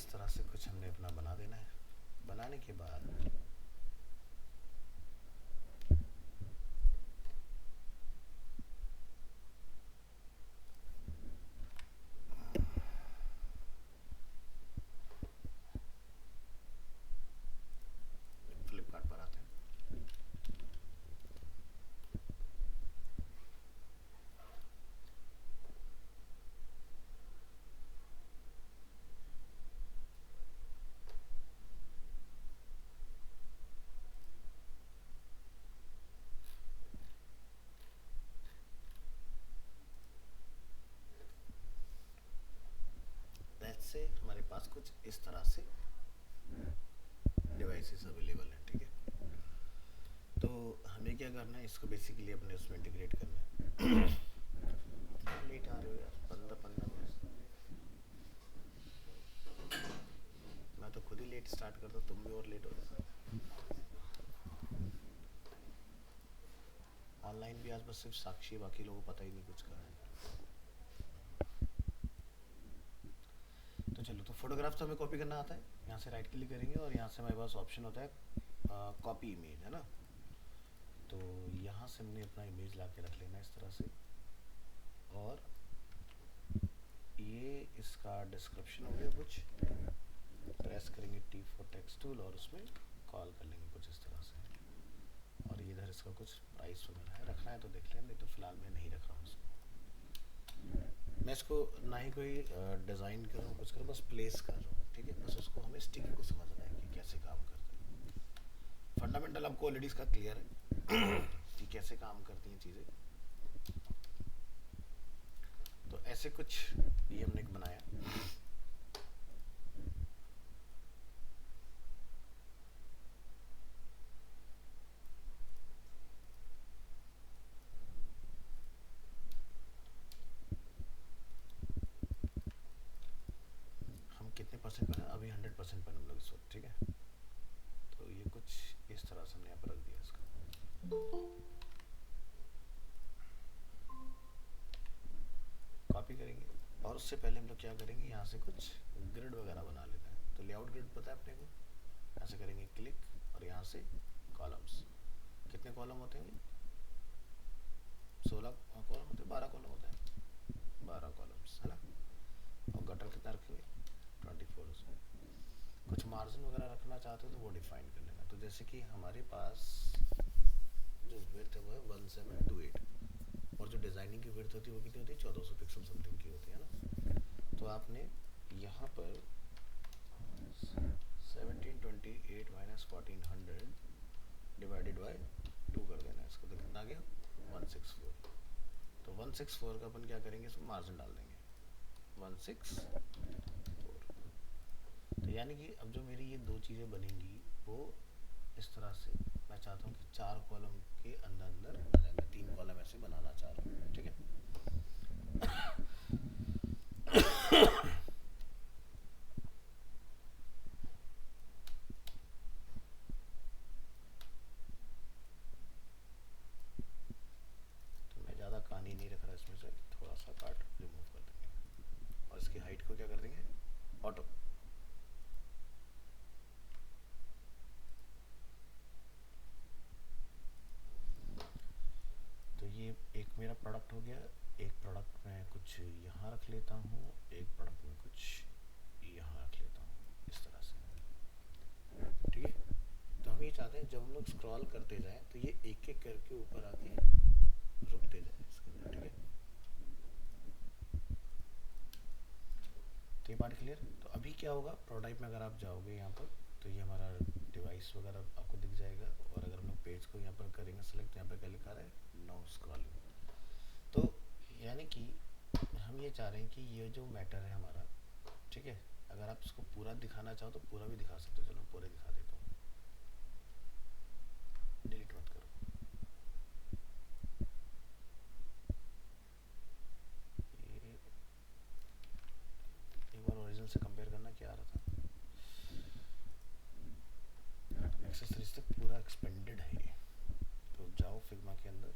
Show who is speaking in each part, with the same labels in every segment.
Speaker 1: इस तरह से कुछ हमने अपना बना देना है। बनाने के बाद फ्लिपकार्ट पर आते हैं। से हमारे पास कुछ इस तरह से डिवाइसेस अवेलेबल हैं, ठीक है। तो हमें क्या करना है, इसको बेसिकली अपने उसमें इंटीग्रेट करना है। लेट आ रहे हो यार, 15 मिनट। मैं तो खुद ही लेट स्टार्ट करता, तुम भी और लेट हो जाता। ऑनलाइन भी आज बस सिर्फ साक्षी, बाकी लोगों को पता ही नहीं कुछ का है। तो चलो, तो फोटोग्राफ तो हमें कॉपी करना आता है। यहाँ से राइट क्लिक करेंगे और यहाँ से हमारे पास ऑप्शन होता है कॉपी इमेज, है ना। तो यहाँ से हमने अपना इमेज ला के रख लेना इस तरह से, और ये इसका डिस्क्रिप्शन हो गया कुछ। प्रेस करेंगे T फॉर टेक्स्ट टूल और उसमें कॉल कर लेंगे कुछ इस तरह से। और इधर इसका कुछ प्राइस वगैरह है, रखना है तो देख लें, नहीं तो फिलहाल मैं नहीं रख रहा हूँ इसको। मैं इसको ना ही कोई डिज़ाइन कर रहा हूँ, कुछ कर, बस प्लेस कर रहा हूँ, ठीक है। बस उसको हमें स्टिकी को समझना है कि कैसे काम करता है। फंडामेंटल आपको ऑलरेडी इसका क्लियर है कि कैसे काम करती हैं चीज़ें। तो ऐसे कुछ ये हमने एक बनाया। हम कितने परसेंट पर हैं अभी? 100% पर हम लोग इस वक्त, ठीक है। तो ये कुछ इस तरह से हमने यहाँ पर रख दिया इसका। कॉपी करेंगे और उससे पहले हम लोग क्या करेंगे, यहाँ से कुछ ग्रिड वगैरह बना लेते हैं। तो लेआउट ग्रिड पता है अपने को, यहाँ से करेंगे क्लिक और यहाँ से कॉलम्स। कितने कॉलम होते हैं? 16 कॉलम होते हैं, 12 कॉलम होते हैं, 12 कॉलम्स, है ना। और गटर कितना रखेंगे? 24 उसमें। कुछ मार्जिन वगैरह रखना चाहते हो तो वो डिफाइन कर लेना। तो जैसे कि हमारे पास जो विड्थ है वो है 1728, और जो डिज़ाइनिंग की विड्थ होती है वो कितनी होती है? 1400 पिक्सल समथिंग की होती है ना। तो आपने यहाँ पर 1728 माइनस 1400 डिवाइडेड बाई 2 कर देना है इसको। तो कितना आ गया? 164। तो 164 का अपन क्या करेंगे, इसमें मार्जिन डाल देंगे 164। तो यानी कि अब जो मेरी ये दो चीज़ें बनेंगी वो इस तरह से, मैं चाहता हूँ कि 4 कॉलम के अंदर अंदर आ जाए। मैं 3 कॉलम ऐसे बनाना चाह रहा हूँ, ठीक है। तो मैं ज़्यादा कहानी नहीं रख रहा इसमें से, थोड़ा सा पार्ट रिमूव कर देंगे और इसकी हाइट को क्या कर देंगे? ऑटो। तो ये एक मेरा प्रोडक्ट हो गया। एक प्रोडक्ट में कुछ यहाँ रख लेता हूँ, एक प्रोडक्ट में कुछ यहाँ रख लेता हूँ, इस तरह से, ठीक है। तो हम ये चाहते हैं जब हम लोग स्क्रॉल करते जाएं तो ये एक एक करके ऊपर आके रुकते जाए इसके अंदर, ठीक है। तो ये पार्ट क्लियर। तो अभी क्या होगा, प्रोटोटाइप में अगर आप जाओगे यहाँ पर तो ये हमारा डिवाइस वगैरह आपको दिख जाएगा। और अगर हम लोग पेज को यहाँ पर करेंगे सेलेक्ट, यहाँ पर क्या लिखा रहा है? No scrolling. तो यानी कि हम ये चाह रहे हैं कि ये जो मैटर है हमारा, ठीक है, अगर आप इसको पूरा दिखाना चाहो तो पूरा भी दिखा सकते हो। चलो पूरे दिखा देता हूँ, डिलीट मत करो। ये एक बार ओरिजिनल से कंपेयर करना क्या आ रहा था। एक्सेसरीज तक पूरा एक्सपेंडेड है। तो जाओ फिग्मा के अंदर,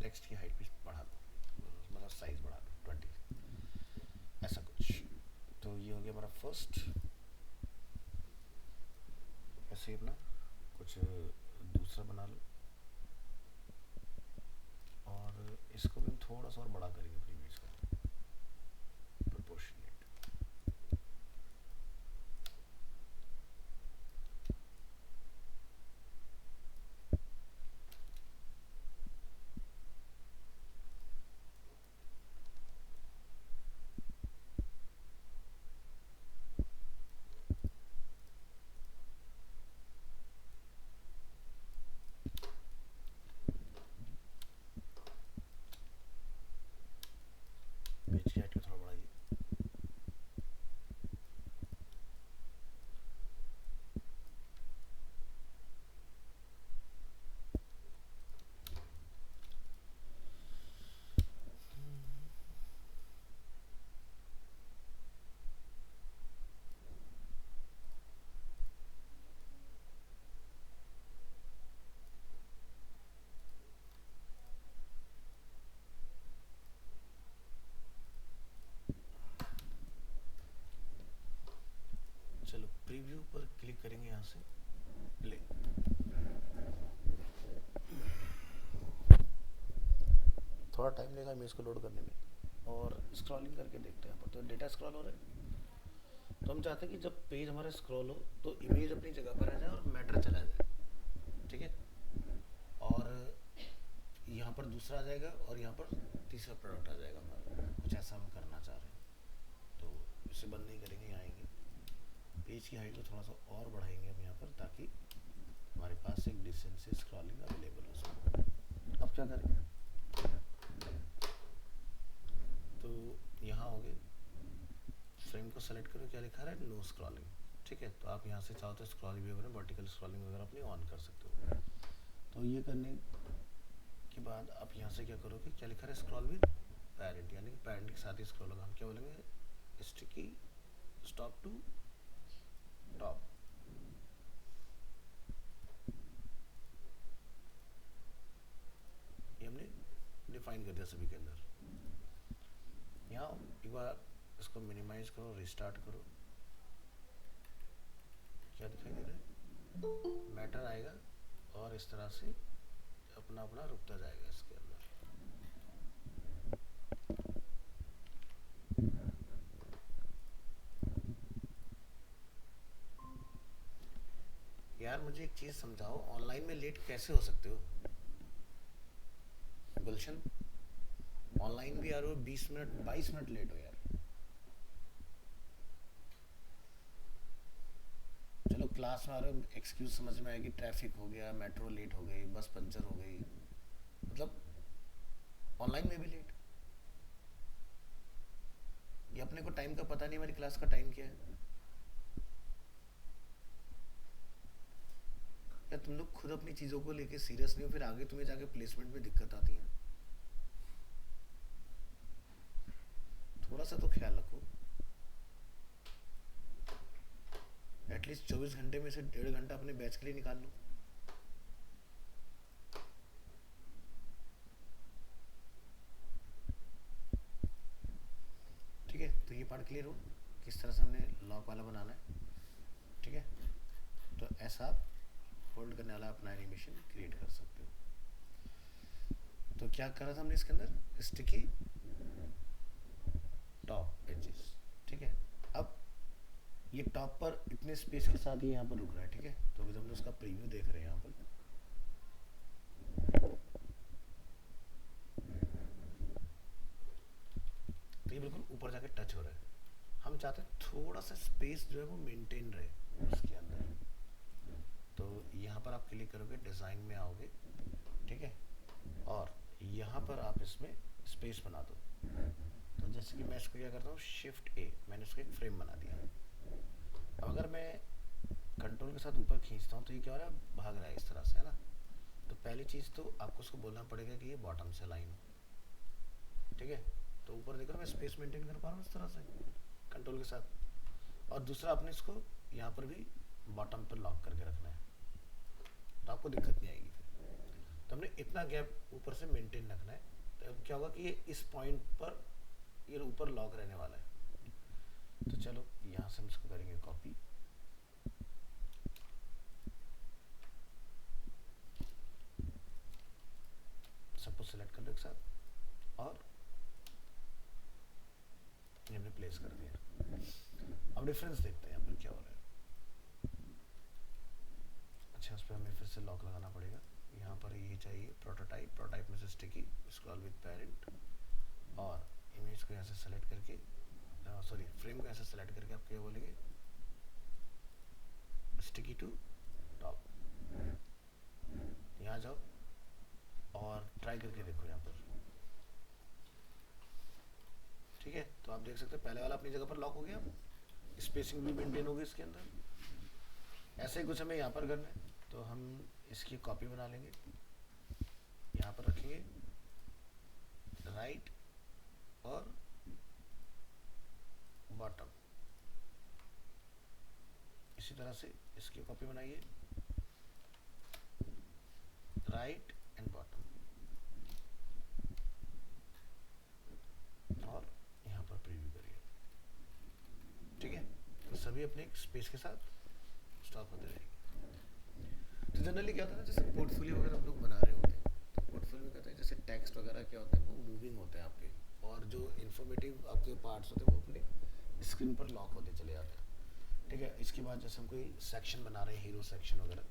Speaker 1: टेक्स्ट की हाइट भी बढ़ा दो, मतलब साइज बढ़ा दो 20, ऐसा कुछ। तो ये हो गया हमारा फर्स्ट। ऐसे ही अपना कुछ दूसरा बना लो, और इसको भी हम थोड़ा सा और बड़ा करेंगे प्रीवियस का, प्रोपोर्शनेट। पेज की हाइट को थोड़ा बढ़ाइए। चलो प्रीव्यू पर क्लिक करेंगे, यहाँ से प्ले। थोड़ा टाइम लेगा इमेज को लोड करने में, और स्क्रॉलिंग करके देखते हैं यहाँ पर। तो डेटा स्क्रॉल हो रहा है, तो हम चाहते हैं कि जब पेज हमारा स्क्रॉल हो तो इमेज अपनी जगह पर आ जाए और मैटर चला जाए, ठीक है। और यहाँ पर दूसरा आ जाएगा और यहाँ पर तीसरा प्रोडक्ट आ जाएगा हमारा, कुछ ऐसा हम करना चाह रहे हैं। तो इसे बंद नहीं करेंगे, यहाँ आएंगे, पेज की हाइट को थोड़ा सा और बढ़ाएंगे हम यहाँ पर, ताकि हमारे पास एक डिस्टेंस से स्क्रॉलिंग अवेलेबल हो सके। अब क्या करें, तो यहाँ हो गए, फ्रेम को सेलेक्ट करो, क्या लिखा है, नो स्क्रॉलिंग, ठीक है। तो आप यहाँ से चाहो तो स्क्रॉलिंग भी वगैरह, वर्टिकल स्क्रॉलिंग वगैरह अपनी ऑन कर सकते हो। तो ये करने के बाद आप यहाँ से क्या करोगे, क्या लिखा है, स्क्रॉल विद पैरेंट, यानी कि पैरेंट के साथ ही स्क्रॉल होगा। हम क्या बोलेंगे, स्टिकी स्टॉप टू टॉप। ये हमने डिफाइन कर दिया सभी के अंदर। यहाँ एक बार इसको मिनिमाइज करो, रिस्टार्ट करो, क्या दिखाई दे रहा है, मैटर आएगा और इस तरह से अपना अपना रुकता जाएगा इसके अंदर। यार मुझे एक चीज समझाओ, ऑनलाइन में लेट कैसे हो सकते हो गुलशन? ऑनलाइन भी यार 20 मिनट 22 मिनट लेट हो यार। चलो क्लास में आ रहे हो, एक्सक्यूज समझ में आया कि ट्रैफिक हो गया, मेट्रो लेट हो गई, बस पंचर हो गई, मतलब ऑनलाइन में भी लेट। ये अपने को टाइम का पता नहीं, हमारी क्लास का टाइम क्या है। या तुम लोग खुद अपनी चीजों को लेके सीरियस नहीं हो, फिर आगे तुम्हें जाके प्लेसमेंट में दिक्कत आती है। थोड़ा सा तो ख्याल रखो। एटलीस्ट 24 घंटे में से 1.5 घंटा अपने बैच के लिए निकाल लो। ठीक है, तो ये पार्ट क्लियर हो किस तरह से हमने लॉक वाला बनाना है, ठीक है। तो ऐसा आप होल्ड करने वाला अपना एनिमेशन क्रिएट कर सकते हो। तो क्या करा था हमने इसके अंदर, स्टिकी टॉप एजेस, ठीक है। अब ये टॉप पर इतने स्पेस के साथ ही यहाँ पर रुक रहा है, ठीक है। तो अभी हम उसका प्रीव्यू देख रहे हैं यहाँ पर। तो ये बिल्कुल ऊपर जाके टच हो रहा है। हम चाहते हैं थोड़ा सा स्पेस जो है वो मेंटेन रहे उसके अंदर। तो यहाँ पर आप क्लिक करोगे, डिज़ाइन में आओगे, ठीक है, और यहाँ पर आप इसमें स्पेस बना दो। तो जैसे कि मैं इसको क्या करता हूँ, शिफ्ट ए, मैंने उसको एक फ्रेम बना दिया। अब अगर मैं कंट्रोल के साथ ऊपर खींचता हूँ तो ये क्या हो रहा है, भाग रहा है इस तरह से, है ना। तो पहली चीज़ तो आपको उसको बोलना पड़ेगा कि ये बॉटम से लाइन हो, ठीक है। तो ऊपर देखो मैं स्पेस मेंटेन कर पा रहा हूँ इस तरह से कंट्रोल के साथ। और दूसरा आपने इसको यहाँ पर भी बॉटम पर लॉक करके रखना है, तो आपको दिक्कत नहीं आएगी फिर। तो हमने इतना गैप ऊपर से मेंटेन रखना है। तो अब क्या होगा कि ये इस पॉइंट पर ये ऊपर लॉक रहने वाला है। तो चलो यहाँ से हम इसको करेंगे कॉपी, सबको सेलेक्ट कर लो एक साथ और ये हमने प्लेस कर दिया। अब डिफरेंस देखते हैं यहाँ पर क्या हो रहा है। अच्छा, उस पर हमें फिर से लॉक लगाना पड़ेगा। यहाँ पर ये चाहिए प्रोटोटाइप, प्रोटोटाइप में से स्टिकी, स्क्रॉल विद पेरेंट, और इमेज को यहाँ से सेलेक्ट करके, सॉरी फ्रेम को ऐसे सेलेक्ट करके आप क्या बोलेंगे, स्टिकी टू टॉप। यहाँ जाओ और ट्राई करके देखो यहाँ पर, ठीक है। तो आप देख सकते हैं पहले वाला अपनी जगह पर लॉक हो गया, स्पेसिंग भी मेंटेन होगी इसके अंदर। ऐसे ही कुछ हमें यहाँ पर करना है, तो हम इसकी कॉपी बना लेंगे, यहाँ पर रखेंगे राइट और बॉटम, इसी तरह से इसकी कॉपी बनाइए, राइट एंड बॉटम, और यहाँ पर प्रीव्यू करिए, ठीक है। तो सभी अपने स्पेस के साथ स्टॉप होते रहेंगे। तो जनरली क्या होता है ना, जैसे पोर्टफोलियो वगैरह हम लोग बना रहे होते हैं, तो पोर्टफोलियो में कहते हैं जैसे टेक्स्ट वगैरह क्या होते हैं वो मूविंग होते हैं आपके, और जो इन्फॉर्मेटिव आपके पार्ट्स होते हैं वो अपने स्क्रीन पर लॉक होते चले जाते हैं, ठीक है। इसके बाद जैसे हम कोई सेक्शन बना रहे हैं, हीरो सेक्शन वगैरह,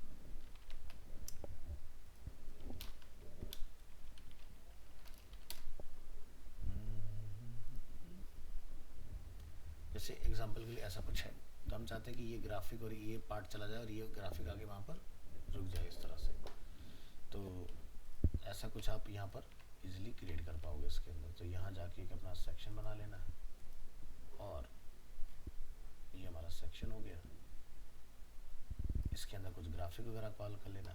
Speaker 1: जैसे एग्जांपल के लिए ऐसा कुछ है, तो हम चाहते हैं कि ये ग्राफिक और ये पार्ट चला जाए और ये ग्राफिक आगे वहाँ पर रुक जाए इस तरह से। तो ऐसा कुछ आप यहाँ पर इजीली क्रिएट कर पाओगे इसके अंदर। तो यहाँ जाके एक अपना सेक्शन बना लेना है, और ये हमारा सेक्शन हो गया। इसके अंदर कुछ ग्राफिक वगैरह कॉल कर लेना।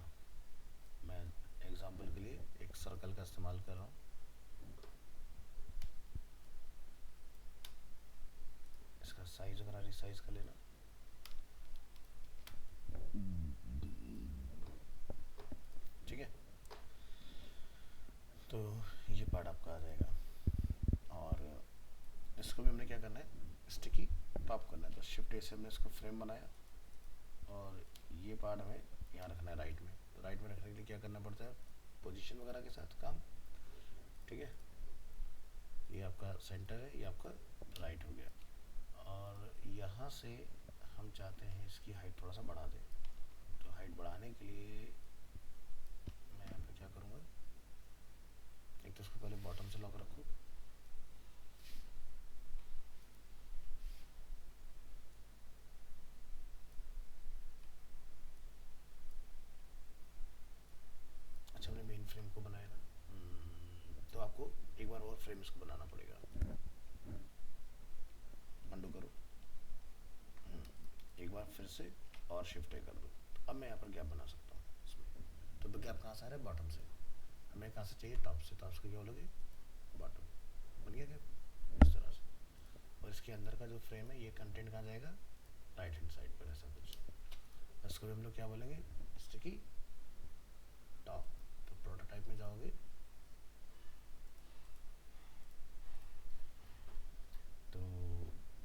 Speaker 1: मैं एग्जांपल के लिए एक सर्कल का इस्तेमाल कर रहा हूँ, इसका साइज वगैरह रिसाइज कर लेना, ठीक है। तो ये पार्ट आपका आ जाएगा, और इसको भी हमने क्या करना है, स्टिकी टॉप करना है। तो शिफ्ट ए से हमने इसको फ्रेम बनाया, और ये पार्ट हमें यहाँ रखना है राइट में। तो राइट में रखने के लिए क्या करना पड़ता है, पोजीशन वगैरह के साथ काम, ठीक है। ये आपका सेंटर है, ये आपका राइट हो गया, और यहाँ से हम चाहते हैं इसकी हाइट थोड़ा सा बढ़ा दें। तो हाइट बढ़ाने के लिए मैं यहाँ पे क्या करूँगा, एक तो इसको पहले बॉटम से लॉक रखूँ, अच्छा हमने मेन फ्रेम को बनाया ना, तो आपको एक बार और फ्रेम इसको बनाना पड़ेगा। अंडू करो, एक बार फिर से और शिफ्ट कर दो। तो अब मैं यहाँ पर गैप बना सकता हूँ इसमें। तो गैप कहाँ से आ रहा है, बॉटम से, हमें कहाँ से चाहिए, टॉप से। तो आप इसको क्या बोलोगे, बॉटम, बन गया गैप इस तरह से। और इसके अंदर का जो फ्रेम है ये कंटेंट कहाँ जाएगा, राइट हैंड साइड पर, ऐसा कुछ। इसको भी हम लोग क्या बोलेंगे, स्टिकी टॉप। तो प्रोटोटाइप में जाओगे, तो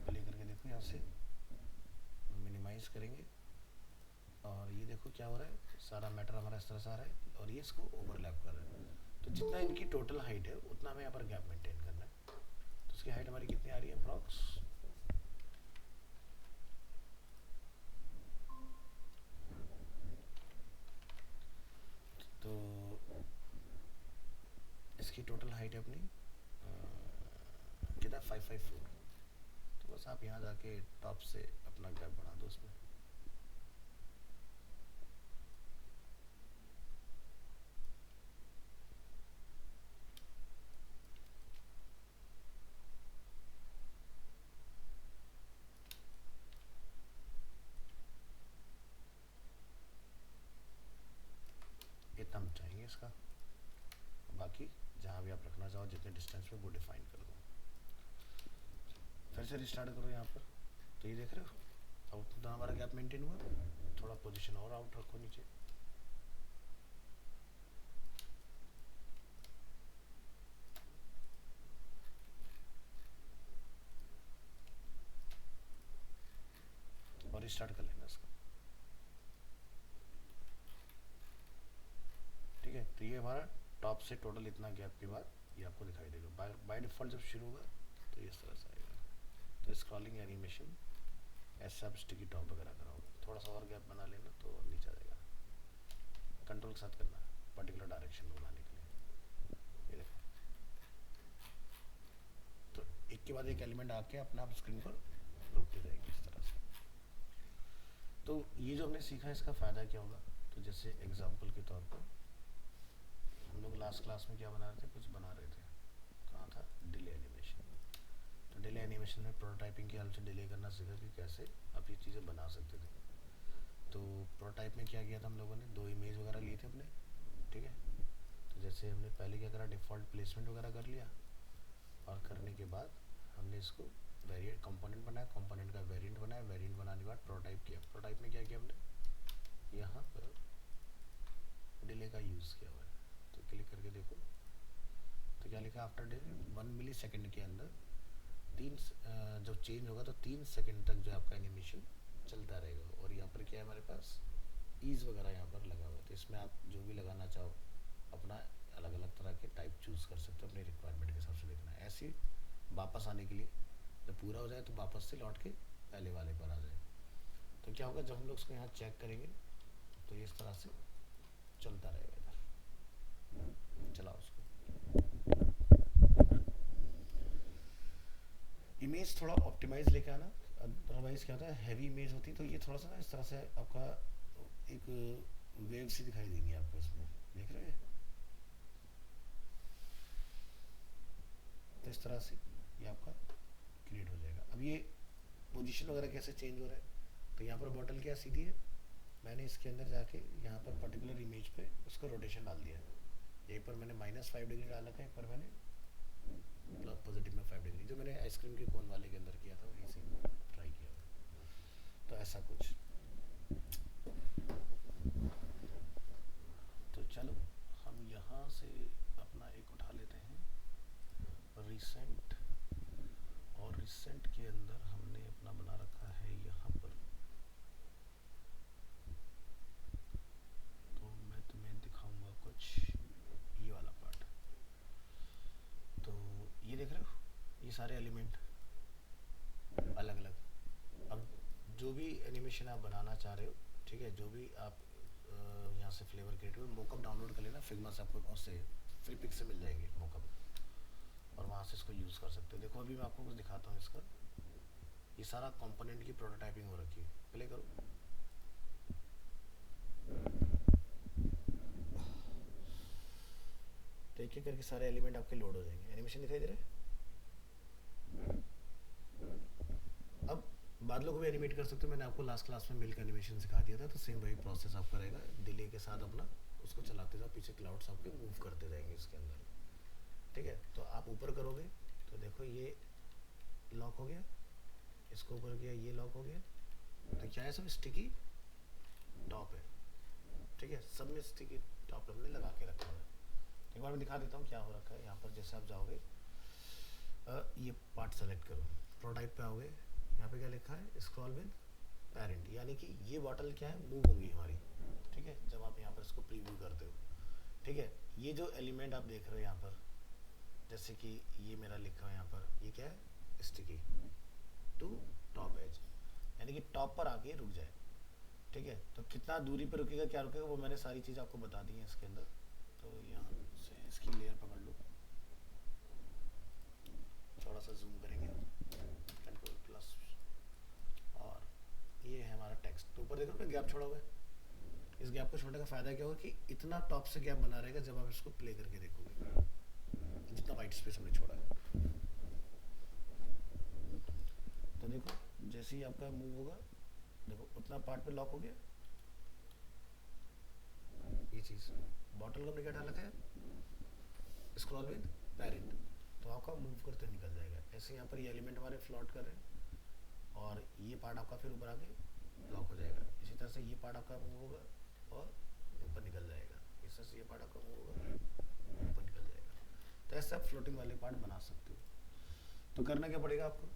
Speaker 1: प्ले करके देखो, यहाँ से मिनिमाइज करेंगे, और ये देखो क्या हो रहा है, सारा मैटर हमारा इस तरह से आ रहा है, और ये इसको ओवरलैप कर रहा है। तो जितना इनकी टोटल हाइट है उतना हमें यहाँ पर गैप मेंटेन करना है। तो इसकी हाइट हमारी कितनी आ रही है, अप्रॉक्स, तो इसकी टोटल हाइट है अपनी कितना, 554। तो बस आप यहाँ जाके टॉप से अपना गैप बढ़ा दो उसमें। इतना हम चाहेंगे इसका, बाकी जहाँ भी आप रखना चाहो जितने डिस्टेंस में वो डिफाइन कर दो। फिर से रिस्टार्ट करो यहाँ पर, तो ये देख रहे हो अब उतना हमारा गैप मेंटेन हुआ। थोड़ा पोजीशन और आउट रखो नीचे, रिस्टार्ट कर लेना इसको। ठीक है, तो ये हमारा टॉप से टोटल इतना गैप के बाद ये आपको दिखाई देगा। बाय डिफ़ॉल्ट जब शुरू होगा तो इस तरह से आएगा। तो स्क्रॉलिंग एनिमेशन ऐसे आप स्टिकी टॉप वगैरह कराओगे, थोड़ा सा और गैप बना लेना तो नीचे आ जाएगा। कंट्रोल के साथ करना है पर्टिकुलर डायरेक्शन में बनाने के लिए। ये देखो, तो एक के बाद एक एलिमेंट आके अपने आप स्क्रीन पर रुकते जाएंगे इस तरह से। तो ये जो हमने सीखा इसका फ़ायदा क्या होगा, तो जैसे एग्जांपल के तौर पर हम लोग लास्ट क्लास में क्या बना रहे थे, कुछ बना रहे थे, कहाँ था, डिले एनिमेशन। तो डिले एनिमेशन में प्रोटोटाइपिंग की हेल्प से डिले करना सीखा कि कैसे आप ये चीज़ें बना सकते थे। तो प्रोटोटाइप में क्या किया था हम लोगों ने, 2 इमेज वगैरह लिए थे अपने। ठीक है, तो जैसे हमने पहले क्या करा, डिफ़ॉल्ट प्लेसमेंट वगैरह कर लिया, और करने के बाद हमने इसको वेरिएंट कंपोनेंट बनाया, कंपोनेंट का वेरिएंट बनाया, वेरिएंट बनाने के बाद प्रोटोटाइप किया। प्रोटोटाइप में क्या किया हमने, यहाँ पर डिले का यूज़ किया हुआ है। तो क्लिक करके देखो तो क्या लिखा, आफ्टर डिले 1 मिली सेकेंड के अंदर जब चेंज होगा तो 3 सेकेंड तक जो आपका एनिमेशन चलता रहेगा। और यहाँ पर क्या है हमारे पास, ईज वगैरह यहाँ पर लगा हुआ है। तो इसमें आप जो भी लगाना चाहो अपना अलग अलग तरह के टाइप चूज़ कर सकते हो, अपनी रिक्वायरमेंट के हिसाब से देखना है। ऐसे वापस आने के लिए जब पूरा हो जाए तो वापस से लौट के पहले वाले पर आ जाए। तो क्या होगा, जब हम लोग उसको यहाँ चेक करेंगे तो इस तरह से चलता रहेगा। इधर चलाओ उसको। इमेज थोड़ा ऑप्टिमाइज लेके आना, अदरवाइज क्या होता है, हैवी इमेज होती है तो ये थोड़ा सा ना इस तरह से आपका एक वेव सी दिखाई देगी आपको इसमें, देख रहे हैं। तो इस तरह से ये आपका क्रिएट हो जाएगा। अब ये पोजीशन वगैरह कैसे चेंज हो रहा है, तो यहाँ पर बॉटल क्या सीधी है, मैंने इसके अंदर जाके यहाँ पर पर्टिकुलर इमेज पे उसका रोटेशन डाल दिया। यहीं पर मैंने -5 डिग्री डाला था, एक पर मैंने पॉजिटिव में 5 डिग्री, जो मैंने आइसक्रीम के कोन वाले के अंदर किया था वहीं से ट्राई किया था। तो ऐसा कुछ। तो चलो हम यहाँ से अपना एक उठा लेते हैं रिसेंट, और रिसेंट के अंदर हमने अपना बना रखा है यहाँ पर। तो मैं तुम्हें दिखाऊंगा कुछ ये वाला पार्ट। तो ये देख रहे हो, ये सारे एलिमेंट अलग अलग। अब जो भी एनिमेशन आप बनाना चाह रहे हो, ठीक है, जो भी आप यहाँ से फ्लेवर क्रिएट हो, मोकअप डाउनलोड कर लेना फिग्मा से, आपको उससे फ्री पिक से मिल जाएंगे मोकअप, और वहाँ से इसको यूज़ कर सकते हो। देखो अभी मैं आपको कुछ दिखाता हूँ इसका, ये सारा कंपोनेंट की प्रोटोटाइपिंग हो रखी है। प्ले करो। तो एक एक करके सारे एलिमेंट आपके लोड हो जाएंगे। एनिमेशन दिखाई दे रहा है। अब बादलों को भी एनिमेट कर सकते हो, मैंने आपको लास्ट क्लास में मिल्क एनिमेशन सिखा दिया था। तो सेम वही प्रोसेस आपका रहेगा, डिले के साथ अपना उसको चलाते जाओ, पीछे क्लाउड्स आपके मूव करते जाएंगे इसके अंदर। ठीक है, तो आप ऊपर करोगे तो देखो ये लॉक हो गया, इसको ऊपर किया ये लॉक हो गया। तो क्या है, सब स्टिकी टॉप है। ठीक है, सब में स्टिकी टॉप हमने लगा के रखा हुआ है। एक बार मैं दिखा देता हूँ क्या हो रखा है। यहाँ पर जैसे आप जाओगे, ये पार्ट सेलेक्ट करो, प्रोटोटाइप पे आओगे, यहाँ पे क्या लिखा है, स्क्रॉल विद पेरेंट, यानी कि ये बॉटल क्या है, मूव होंगी हमारी। ठीक है, जब आप यहाँ पर इसको प्रीव्यू करते हो। ठीक है, ये जो एलिमेंट आप देख रहे हो यहाँ पर, जैसे कि ये मेरा लिखा है यहाँ पर, ये क्या है, स्टिकी टू टॉप एज, यानी कि टॉप पर आके रुक जाए। ठीक है, तो कितना दूरी पर रुकेगा, क्या रुकेगा, वो मैंने सारी चीज़ आपको बता दी है इसके अंदर। तो यहाँ से इसकी लेयर पकड़ लो, थोड़ा सा जूम करेंगे, कंट्रोल प्लस, और ये है हमारा टेक्स्ट। तो ऊपर देखो ना गैप छोड़ा हुआ है, इस गैप को छोड़ने का फ़ायदा क्या होगा कि इतना टॉप से गैप बना रहेगा जब आप इसको प्ले करके देखोगे, जितना वाइट स्पेस हमने छोड़ा है। तो देखो जैसे ही आपका मूव होगा, देखो उतना पार्ट पे लॉक हो गया। ये चीज़ बॉटल को हमने क्या डाला है, स्क्रॉल विद पेरेंट, तो आपका मूव करते निकल जाएगा। ऐसे यहाँ पर ये एलिमेंट हमारे फ्लॉट कर रहे हैं, और ये पार्ट आपका फिर ऊपर आके लॉक हो जाएगा। इसी तरह से ये पार्ट आपका मूव होगा और ऊपर निकल जाएगा। इस तरह से ये पार्ट आपका मूव होगा, ऊपर निकल जाएगा। तो ऐसे आप फ्लोटिंग वाले पार्ट बना सकते हो। तो करना क्या पड़ेगा आपको,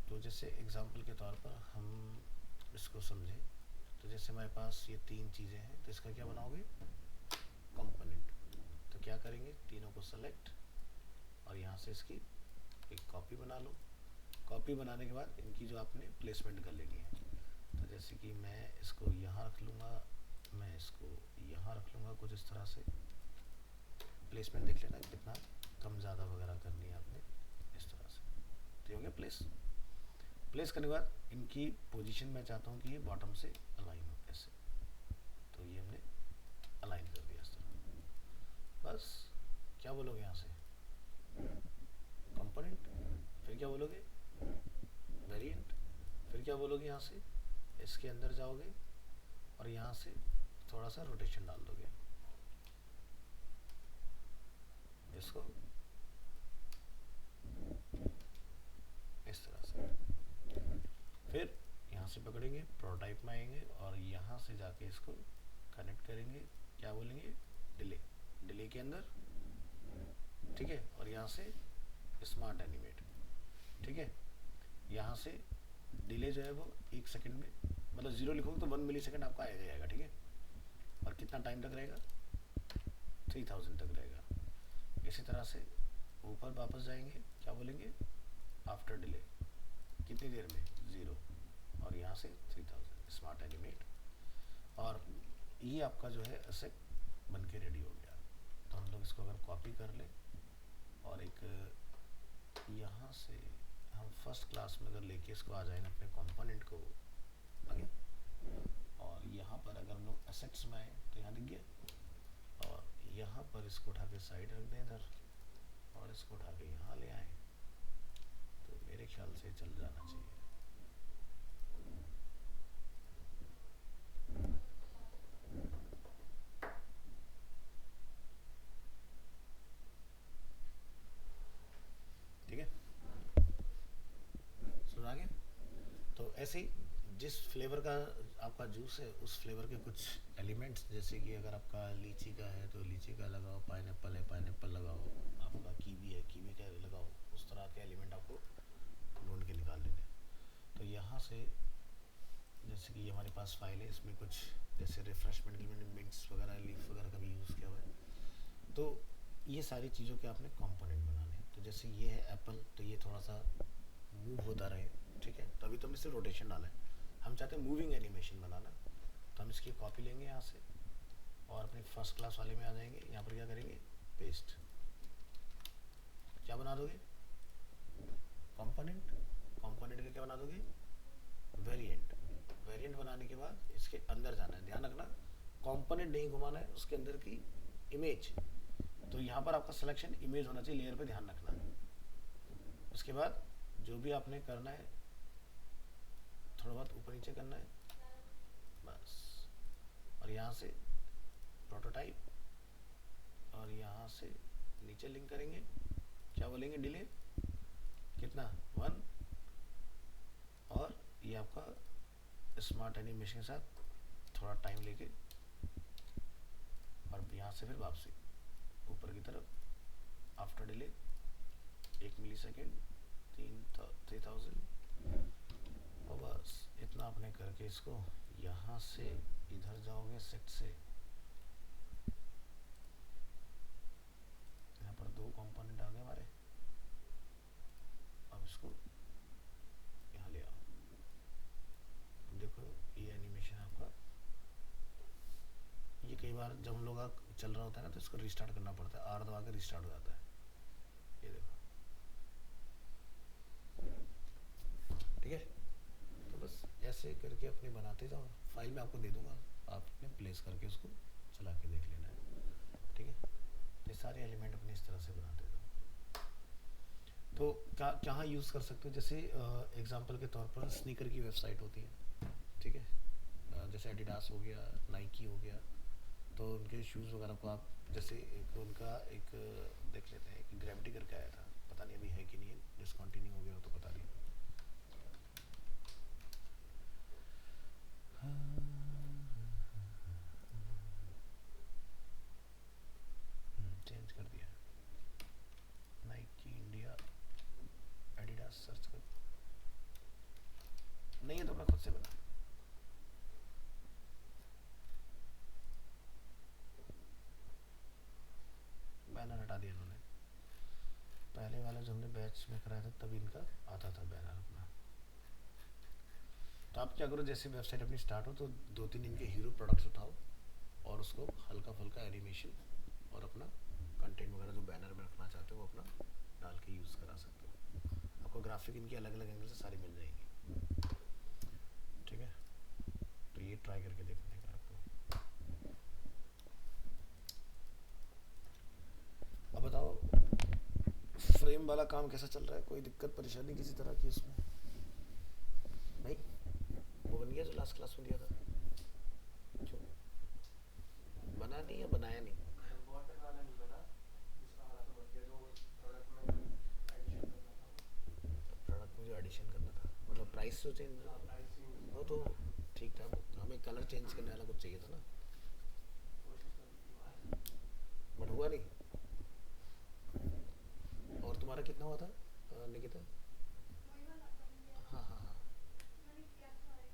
Speaker 1: तो जैसे एग्जांपल के तौर पर हम इसको समझें। तो जैसे हमारे पास ये तीन चीज़ें हैं, तो इसका क्या बनाओगे, कंपोनेंट। तो क्या करेंगे, तीनों को सेलेक्ट और यहाँ से इसकी एक कॉपी बना लो। कॉपी बनाने के बाद इनकी जो आपने प्लेसमेंट कर लेनी है। तो जैसे कि मैं इसको यहाँ रख लूँगा, मैं इसको यहाँ रख लूँगा, कुछ इस तरह से। प्लेसमेंट देख लेना कितना कम ज़्यादा वगैरह करनी है आपने, इस तरह से। तो हो गया प्लेस। प्लेस करने के बाद इनकी पोजीशन मैं चाहता हूँ कि ये बॉटम से अलाइन हो ऐसे। तो ये हमने अलाइन कर दिया इस तरह। बस क्या बोलोगे यहाँ से, कंपोनेंट। फिर क्या बोलोगे, वेरिएंट। फिर क्या बोलोगे, यहाँ से इसके अंदर जाओगे और यहाँ से थोड़ा सा रोटेशन डाल दोगे इसको इस तरह से। फिर यहाँ से पकड़ेंगे, प्रोटोटाइप में आएंगे और यहाँ से जाके इसको कनेक्ट करेंगे, क्या बोलेंगे, डिले। डिले के अंदर, ठीक है, और यहाँ से स्मार्ट एनिमेट, ठीक है। यहाँ से डिले जो है वो 1 सेकंड में, मतलब 0 लिखोगे तो 1 मिली सेकंड आपका आएगा जाएगा, ठीक है। और कितना टाइम तक रहेगा, 3000 तक रहेगा। इसी तरह से ऊपर वापस जाएंगे, क्या बोलेंगे, आफ्टर डिले, कितनी देर में, 0, और यहाँ से 3000 स्मार्ट एनिमेट। और ये आपका जो है ऐसे बन के रेडी हो गया। तो हम लोग इसको अगर कॉपी कर लें और एक यहाँ से हम फर्स्ट क्लास में अगर लेके इसको आ जाएंगे अपने कंपोनेंट को आगे, और यहाँ पर अगर हम लोग एसेट्स में आए तो यहाँ दिख गया, और यहाँ पर इसको उठा के साइड रख दें इधर, और इसको उठा के यहाँ ले आए, तो मेरे ख्याल से चल जाना चाहिए। ठीक है, सुना गया। तो ऐसे ही जिस फ्लेवर का आपका जूस है उस फ्लेवर के कुछ एलिमेंट्स, जैसे कि अगर आपका लीची का है तो लीची का लगाओ, पाइनएप्पल है पाइनएप्पल लगाओ, आपका कीवी है कीवी का लगाओ, उस तरह के एलिमेंट आपको ढूंढ के निकाल लेने। तो यहाँ से जैसे कि हमारे पास फाइल है, इसमें कुछ जैसे रिफ्रेशमेंट के लिए मिंट्स वगैरह, लीफ वगैरह का भी यूज़ किया हुआ है। तो ये सारी चीज़ों के आपने कंपोनेंट बनाने। तो जैसे ये है एप्पल, तो ये थोड़ा सा मूव होता रहे, ठीक है। तो अभी तो हमने सिर्फ रोटेशन डाला है, हम चाहते हैं मूविंग एनिमेशन बनाना। तो हम इसकी कॉपी लेंगे यहाँ से और अपने फर्स्ट क्लास वाले में आ जाएंगे। यहाँ पर क्या करेंगे, पेस्ट। क्या बना दोगे, कंपोनेंट। कंपोनेंट का क्या बना दोगे, वेरिएंट। वेरिएंट बनाने के बाद इसके अंदर जाना है, ध्यान रखना कंपोनेंट नहीं घुमाना है, उसके अंदर की इमेज। तो यहाँ पर आपका सिलेक्शन इमेज होना चाहिए, लेयर पे ध्यान रखना। उसके बाद जो भी आपने करना है थोड़ा बहुत ऊपर नीचे करना है बस। और यहाँ से प्रोटोटाइप और यहाँ से नीचे लिंक करेंगे, क्या बोलेंगे, डिले कितना, 1, और ये आपका स्मार्ट एनिमेशन के साथ थोड़ा टाइम लेके, और यहाँ से फिर वापसी ऊपर की तरफ आफ्टर डिले 1 मिली सेकेंड, 3000, और बस इतना आपने करके इसको यहाँ से इधर जाओगे सेट से, यहाँ पर 2 कंपोनेंट आ गए हमारे। अब इसको यहाँ ले आओ, देखो ये एनिमेशन आपका, ये कई बार जब हम लोग चल रहा होता है ना तो इसको रिस्टार्ट करना पड़ता है, आर दबा के रिस्टार्ट हो जाता है, ये देखो, ठीक है। तो बस ऐसे करके अपने बनाते जाओ, फाइल में आपको दे दूंगा, आपने प्लेस करके उसको चला के देख लेना है, ठीक है। तो सारे एलिमेंट अपने इस तरह से बनाते जाओ। तो क्या कहाँ यूज़ कर सकते हो, जैसे एग्जांपल के तौर पर स्नीकर की वेबसाइट होती है, ठीक है, जैसे एडिडास हो गया, नाइकी हो गया, तो उनके शूज़ वगैरह को आप जैसे एक उनका एक देख लेते हैं, एक ग्रेविटी करके आया था, पता नहीं अभी है कि नहीं है, डिसकंटिन्यू हो गया हो तो पता नहीं। चेंज कर दिया, नाइकी इंडिया एडिडास सर्च कर, नहीं है तो मैं खुद से बना, पहले वाला जो हमने बैच में कराया था तब इनका आता था बैनर अपना। तो आप क्या करो, जैसे वेबसाइट अपनी स्टार्ट हो तो 2-3 इनके हीरो प्रोडक्ट्स उठाओ और उसको हल्का फुल्का एनिमेशन और अपना कंटेंट वगैरह जो बैनर में रखना चाहते हो वो अपना डाल के यूज़ करा सकते हो। आपको ग्राफिक इनकी अलग अलग एंगल से सारी मिल जाएंगी, ठीक है। तो ये ट्राई करके देखने का आपको। अब बताओ फ्रेम वाला काम कैसा चल रहा है, कोई दिक्कत परेशानी किसी तरह की इसमें? नहीं, वो बन गया जो लास्ट क्लास में दिया था? क्यों बना नहीं या बनाया नहीं?
Speaker 2: वाटर वाला नहीं बना, दूसरा वाला तो बन गया जो प्रोडक्ट में एडिशन करना था।
Speaker 1: प्रोडक्ट में जो एडिशन करना था मतलब प्राइस जो चेंज,
Speaker 2: हाँ, प्राइसिंग
Speaker 1: वो तो ठीक था। हमें कलर चेंज करने वाला कुछ चाहिए था ना,
Speaker 2: कोशिश कर दी बात।
Speaker 1: बट हुआ नहीं। और तुम्हारा कितना हुआ था निकिता?
Speaker 3: वही वाला बन गया।
Speaker 1: हाँ हाँ हाँ।
Speaker 3: मैंने किया था एक।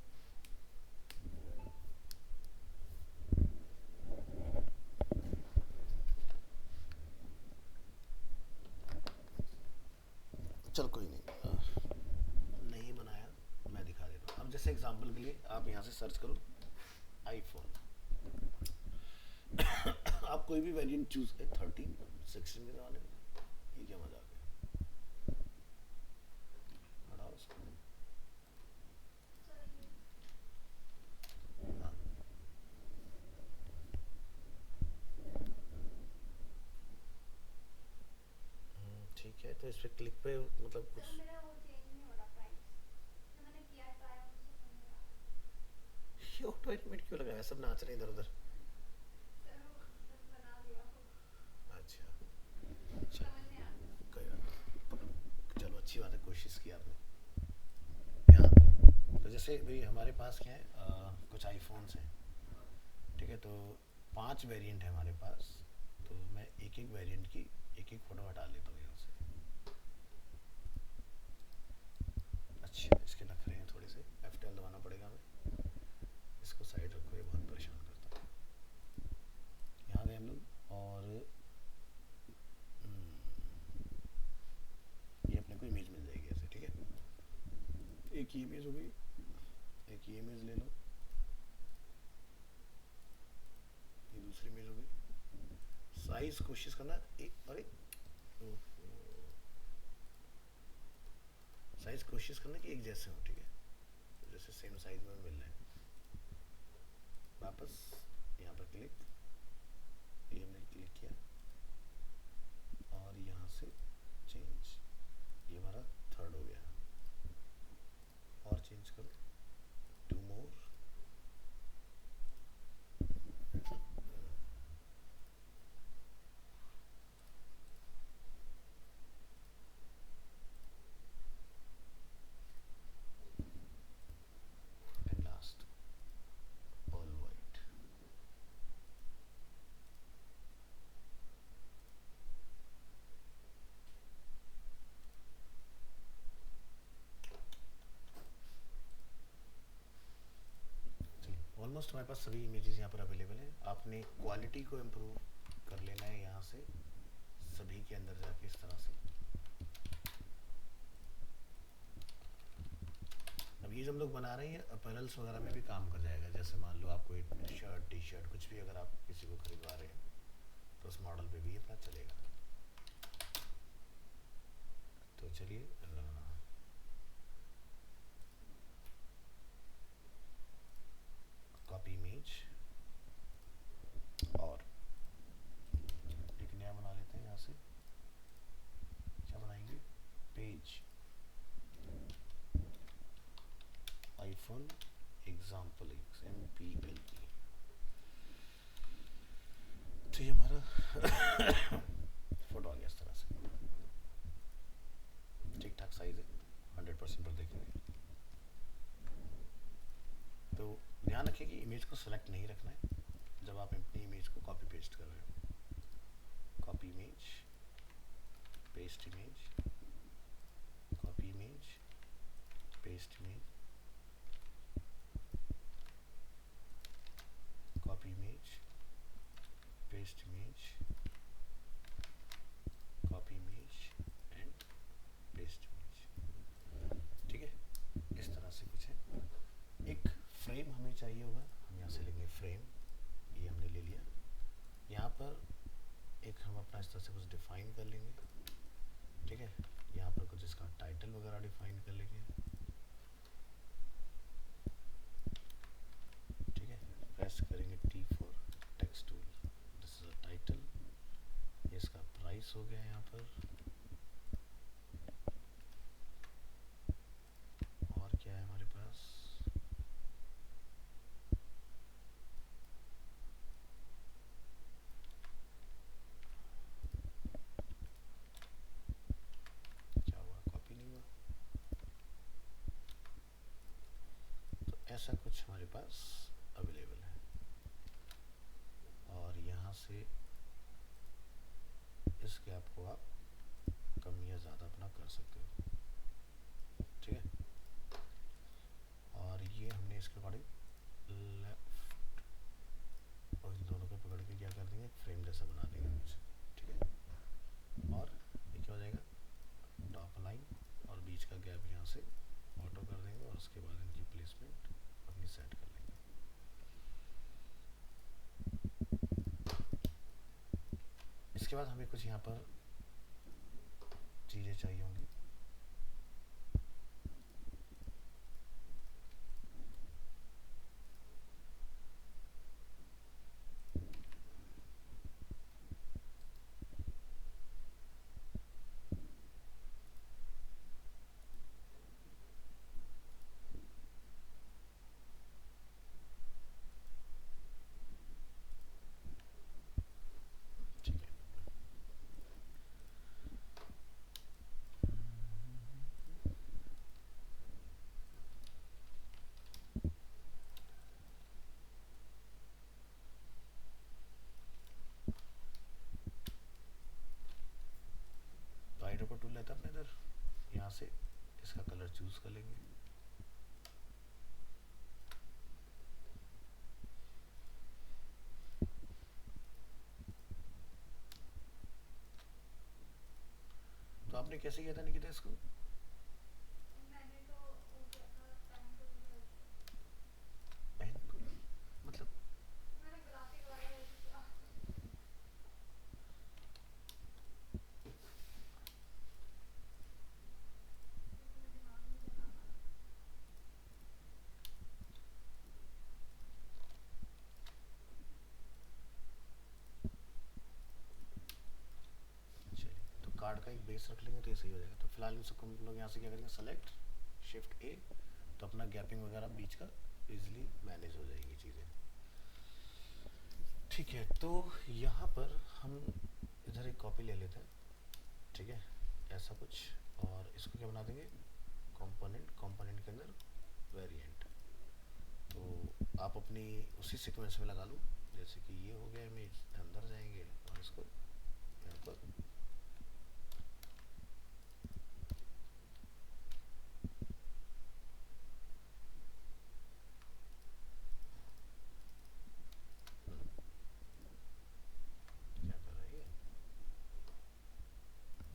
Speaker 1: चल कोई नहीं, नहीं बनाया, मैं दिखा देता हूँ। अब जैसे एग्जांपल के लिए आप यहाँ से सर्च करो आईफोन आप कोई भी वेरिएंट चूज है, 13 16 के वाले। ये क्या मजा आ गया, हटाओ उसको।
Speaker 3: चलिए।
Speaker 1: हाँ ठीक है, तो इस पे क्लिक पे मतलब कुछ
Speaker 3: सर मेरा वो चेंज नहीं हो रहा प्राइस, जो मैंने किया है ट्राई उससे तो नहीं रहा।
Speaker 1: ये ऑटो एनिमेट क्यों लगा है, सब नाच रहे हैं इधर उधर।
Speaker 3: सर वो बस बना दिया हो,
Speaker 1: अच्छा चलो
Speaker 3: समझ नहीं आता।
Speaker 1: कोई बात नहीं, चलो अच्छी बात है, कोशिश की आपने, ध्यान दें। तो जैसे भाई हमारे पास क्या है, कुछ आईफोन्स हैं, ठीक है। तो 5 वेरिएंट है हमारे पास, तो मैं एक एक वेरिएंट की एक एक फ़ोटो हटा लेता हूँ यहाँ से। अच्छा इसके नखरे हैं थोड़े से, F12 दबाना पड़ेगा हमें। इसको साइड रखो, ये बहुत परेशान करता है। यहाँ गए हम लोग और ये अपने को इमेज मिल जाएगी ऐसे, ठीक है। एक ही इमेज हो गई, एक ये इमेज ले लो, ये दूसरी इमेज हो गई। साइज कोशिश करना एक, अरे साइज कोशिश करना कि एक जैसे हो, ठीक है। तो जैसे सेम साइज में मिल रहे हैं। वापस यहाँ पर क्लिक, ये हमने क्लिक किया और यहाँ से चेंज, ये हमारा थर्ड हो गया। और चेंज करो, 2 more, and last all white. Almost हमारे पास सभी इमेजेस यहाँ पर अवेलेबल हैं। आपने क्वालिटी को इम्प्रूव कर लेना है यहाँ से, सभी के अंदर जाके इस तरह से। अब ये जो हम लोग बना रहे हैं अपैरल्स वगैरह में भी काम कर जाएगा। जैसे मान लो आपको एक शर्ट टी शर्ट कुछ भी अगर आप किसी को खरीदवा रहे हैं तो उस मॉडल पे भी अपना चलेगा। तो चलिए कॉपी इमेज और एक नया बना लेते हैं यहाँ से। क्या बनाएंगे, पेज आईफोन एग्जाम्पल MPLE। तो ये हमारा फोटो आ गया इस तरह से, ठीक ठाक साइज है, 100% पर देखेंगे। तो ध्यान रखिए कि इमेज को सेलेक्ट नहीं रखना है जब आप अपनी इमेज को कॉपी पेस्ट कर रहे हो। Copy image, paste image, copy image, paste image, copy image, paste image, copy image basic हम अपना इस तरह से कुछ डिफाइन कर लेंगे, ठीक है। यहाँ पर कुछ इसका टाइटल वगैरह डिफाइन कर लेंगे, ठीक है। प्रेस करेंगे T for text tool, this is a title, ये इसका प्राइस हो गया यहाँ पर। और क्या है हमारे पास, क्या हुआ, कॉपी नहीं हुआ, तो ऐसा कुछ हमारे पास अवेलेबल है। और यहाँ से इस गैप को आप कम या ज़्यादा अपना कर सकते हो, ठीक है। और ये हमने इसके अकॉर्डिंग लेफ्ट और इन दोनों को पकड़ के क्या कर देंगे, फ्रेम जैसा बना देंगे कुछ, ठीक है। और ये क्या हो जाएगा, टॉप लाइन और बीच का गैप यहाँ से ऑटो कर देंगे और उसके बाद इनकी प्लेसमेंट अपनी सेट कर लेंगे। इसके बाद हमें कुछ यहाँ पर चीज़ें चाहिए होंगी, ठीक है। तो आई ड्रॉपर टूल लेता है अपने इधर, यहाँ से इसका कलर चूज कर लेंगे, तो आपने कैसे किया था निकिता इसको,
Speaker 3: मैंने तो वो किया था पेन टूल यूज किया,
Speaker 1: पेन टूल मतलब,
Speaker 3: मैंने ग्राफिक वाला यूज किया, क्योंकि मैं दिमाग नहीं चला पाया।
Speaker 1: चलिए तो कार्ड का एक बेस रख लेंगे तो ये सही हो जाएगा। तो फिलहाल इन सबको हम लोग यहाँ से क्या करेंगे, सेलेक्ट शिफ्ट ए, तो अपना गैपिंग वगैरह बीच का इजीली मैनेज हो जाएगी चीज़ें, ठीक है। तो यहाँ पर हम इधर एक कॉपी ले लेते हैं, ठीक है, ऐसा कुछ, और इसको क्या बना देंगे, कंपोनेंट, कंपोनेंट के अंदर वेरिएंट। तो आप अपनी उसी सीक्वेंस में लगा लो, जैसे कि ये हो गया इमेज, अंदर जाएंगे और इसको यहाँ पर क्या कर रही है,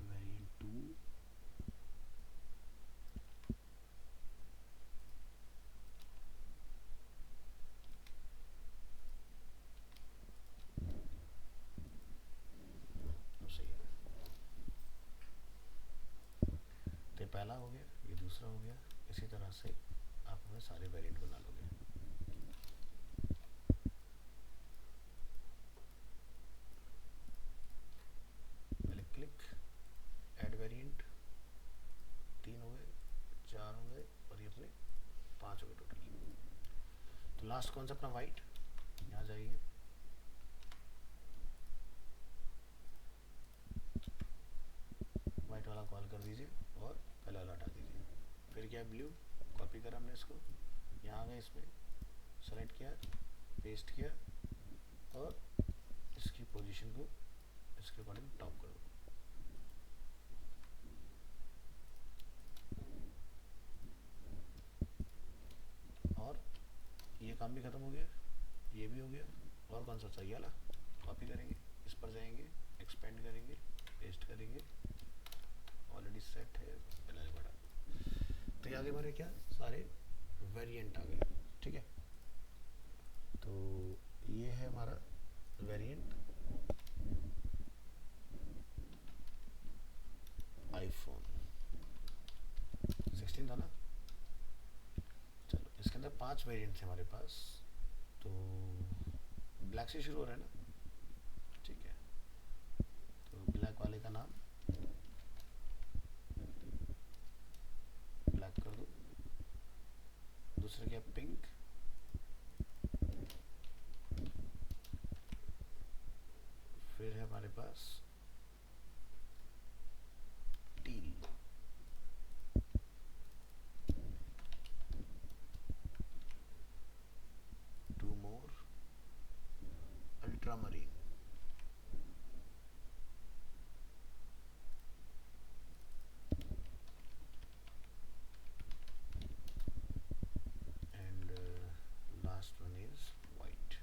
Speaker 1: वेरिएंट 2, सही है। तो ये पहला हो गया, ये दूसरा हो गया, इसी तरह से आप हमें सारे वेरिएंट बना लोगे। पहले क्लिक, ऐड वेरिएंट, 3 हो गए, 4 हो गए और ये अपने 5 हो गए टोटल। तो लास्ट कौन सा अपना वाइट, यहाँ जाइए, वाइट वाला कॉल कर दीजिए और पहले वाला हटा दीजिए। फिर क्या है, ब्लू, कॉपी करा हमने इसको, यहाँ आ गए, इसमें सेलेक्ट किया, पेस्ट किया और इसकी पोजीशन को इसके अकॉर्डिंग टॉप कर दो। और ये काम भी खत्म हो गया, ये भी हो गया, और कौन सा चाहिए वाला, कॉपी करेंगे, इस पर जाएंगे, एक्सपेंड करेंगे, पेस्ट करेंगे, ऑलरेडी सेट है पहले से बड़ा। तो ये आगे हमारे क्या सारे वेरिएंट आ गए, ठीक है। तो ये है हमारा वेरिएंट, 5 वेरिएंट थे हमारे पास, तो ब्लैक से शुरू हो रहा है ना, ठीक है। तो ब्लैक वाले का नाम ब्लैक कर दो। दूसरे क्या, पिंक। फिर है हमारे पास teal. Two more, ultramarine. And last one is white.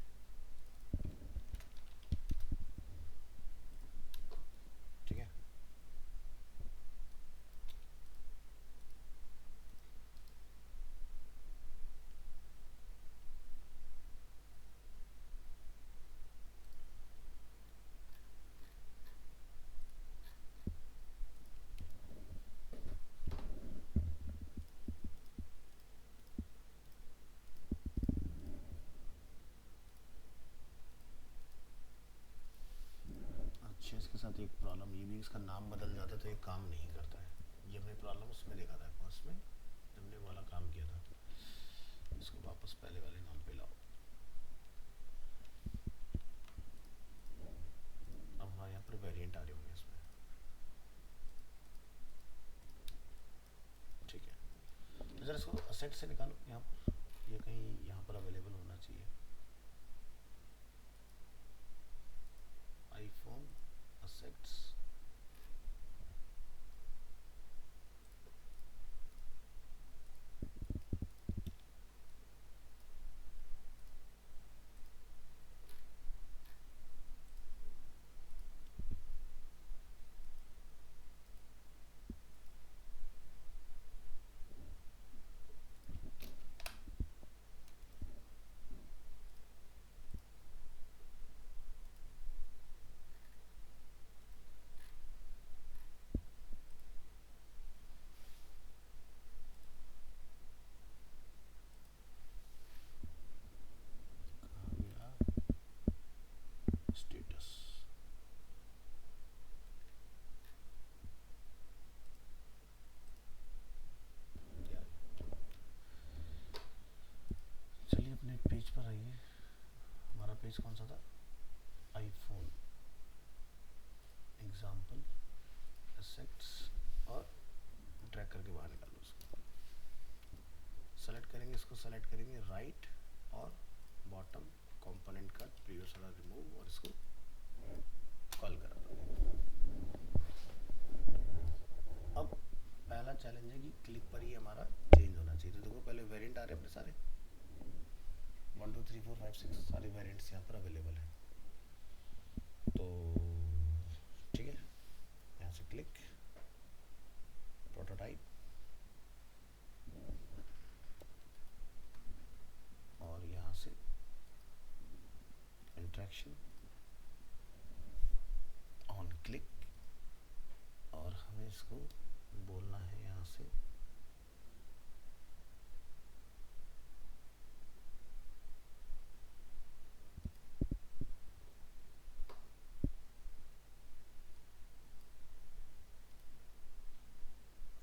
Speaker 1: ठीक है। अच्छा, इसके साथ एक प्रॉब्लम ये भी, इसका नाम बदल जाता है तो ये काम नहीं करता है। ये हमने प्रॉब्लम उसमें देखा था फर्स्ट में, जब हमने वाला काम किया था। इसको वापस पहले वाले नाम पे लाओ। अब हमारे यहाँ पर वेरिएंट आ रहे होंगे इसमें, ठीक है। तो जरा इसको असेट से निकालो यहाँ पर, ये कहीं यहाँ पर अवेलेबल होना चाहिए। IPhone assets, status. चलिए अपने पेज पर आइए। हमारा पेज कौन सा था, आईफोन एग्जाम्पल एसेट्स, और ड्रैग करके बाहर निकालो उसको। सेलेक्ट करेंगे, इसको सेलेक्ट करेंगे राइट और बॉटम, कंपोनेंट कट, प्रीवियस वाला रिमूव, और इसको कॉल करा दो। अब पहला चैलेंज है कि क्लिक पर ही हमारा चेंज होना चाहिए। तो देखो पहले वेरिएंट आ रहे हैं अपने सारे, 1 2 3 4 5 6 सारे वेरिएंट्स यहाँ पर अवेलेबल हैं। तो ठीक है, यहाँ से क्लिक, प्रोटोटाइप, और यहाँ से इंट्रैक्शन, ऑन क्लिक, और हमें इसको बोलना है यहाँ से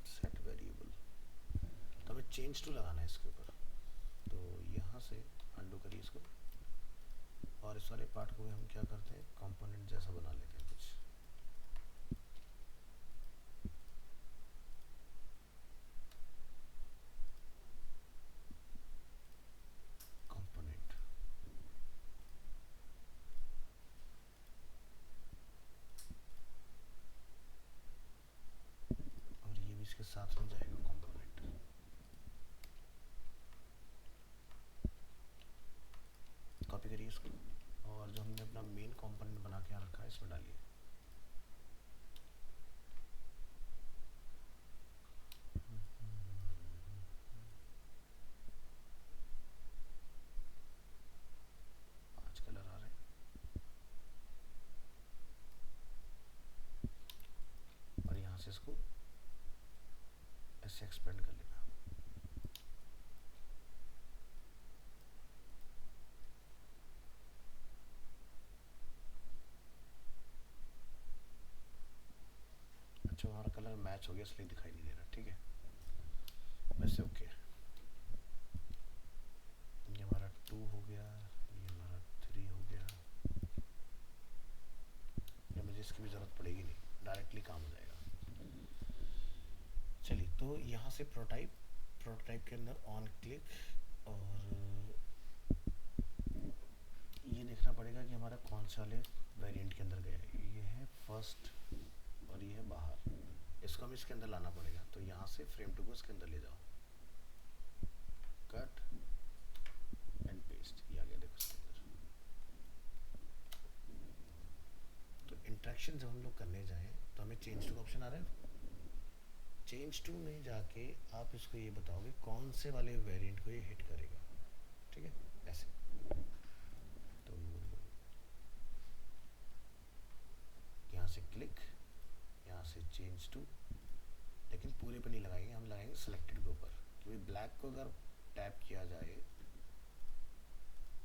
Speaker 1: सेट वेरिएबल। तो हमें चेंज टू लगाना है इसके ऊपर। तो यहाँ से अंडू करिए इसको, और इस वाले पार्ट को भी हम क्या करते हैं, कंपोनेंट जैसा बना लेते हैं कुछ। कंपोनेंट, और ये भी इसके साथ में जाएगा कंपोनेंट। कॉपी करिए इसको, और जो हमने अपना मेन कंपोनेंट बना के यहाँ रखा है इसमें डालिए। पांच कलर आ रहे हैं, और यहाँ से इसको ऐसे एक्सपेंड कर लेना। में मैच हो गया इसलिए दिखाई नहीं दे रहा, ठीक है। वैसे ओके, ये हमारा 2 हो गया, ये हमारा 3 हो गया, ये मुझे इसकी भी ज़रूरत पड़ेगी नहीं, डायरेक्टली काम हो जाएगा। चलिए, तो यहाँ से प्रोटोटाइप के अंदर ऑन क्लिक, और ये देखना पड़ेगा कि हमारा कौन से वाले वेरिएंट के अंदर गया है। ये है फर्स्ट और ये है बाहर, इसको हम इसके अंदर लाना पड़ेगा। तो यहाँ से फ्रेम टू को इसके अंदर ले जाओ, कट एंड पेस्ट, ये आ गया देखो इसके अंदर। तो इंटरेक्शन जब हम लोग करने जाएं तो हमें चेंज टू का ऑप्शन आ रहा है। चेंज टू में जाके आप इसको ये बताओगे कौन से वाले वेरिएंट को ये हिट करेगा, ठीक है, ऐसे। तो यहाँ से क्लिक, यहाँ से चेंज टू, लेकिन पूरे पे नहीं लगाएंगे, हम लगाएंगे सिलेक्टेड के ऊपर, क्योंकि ब्लैक को अगर टैप किया जाए,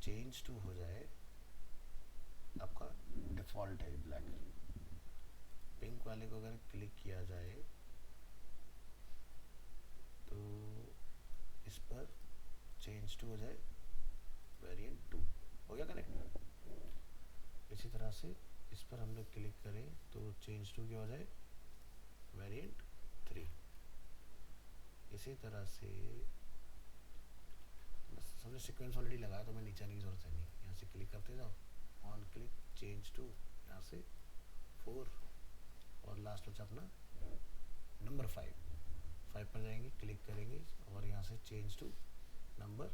Speaker 1: चेंज टू हो जाए, आपका डिफ़ॉल्ट है ब्लैक। पिंक वाले को अगर क्लिक किया जाए तो इस पर चेंज टू हो जाए, वेरिएंट 2 हो गया कनेक्ट। इसी तरह से इस पर हम लोग क्लिक करें तो चेंज टू क्या हो जाए, वेरिएंट 3। इसी तरह से बस हमने सीक्वेंस ऑलरेडी लगाया तो मैं नीचे आने की जरूरत है नहीं, यहाँ से क्लिक करते जाओ, ऑन क्लिक चेंज टू, यहाँ से 4, और लास्ट बचा अपना नंबर 5 पर जाएंगे, क्लिक करेंगे और यहाँ से चेंज टू नंबर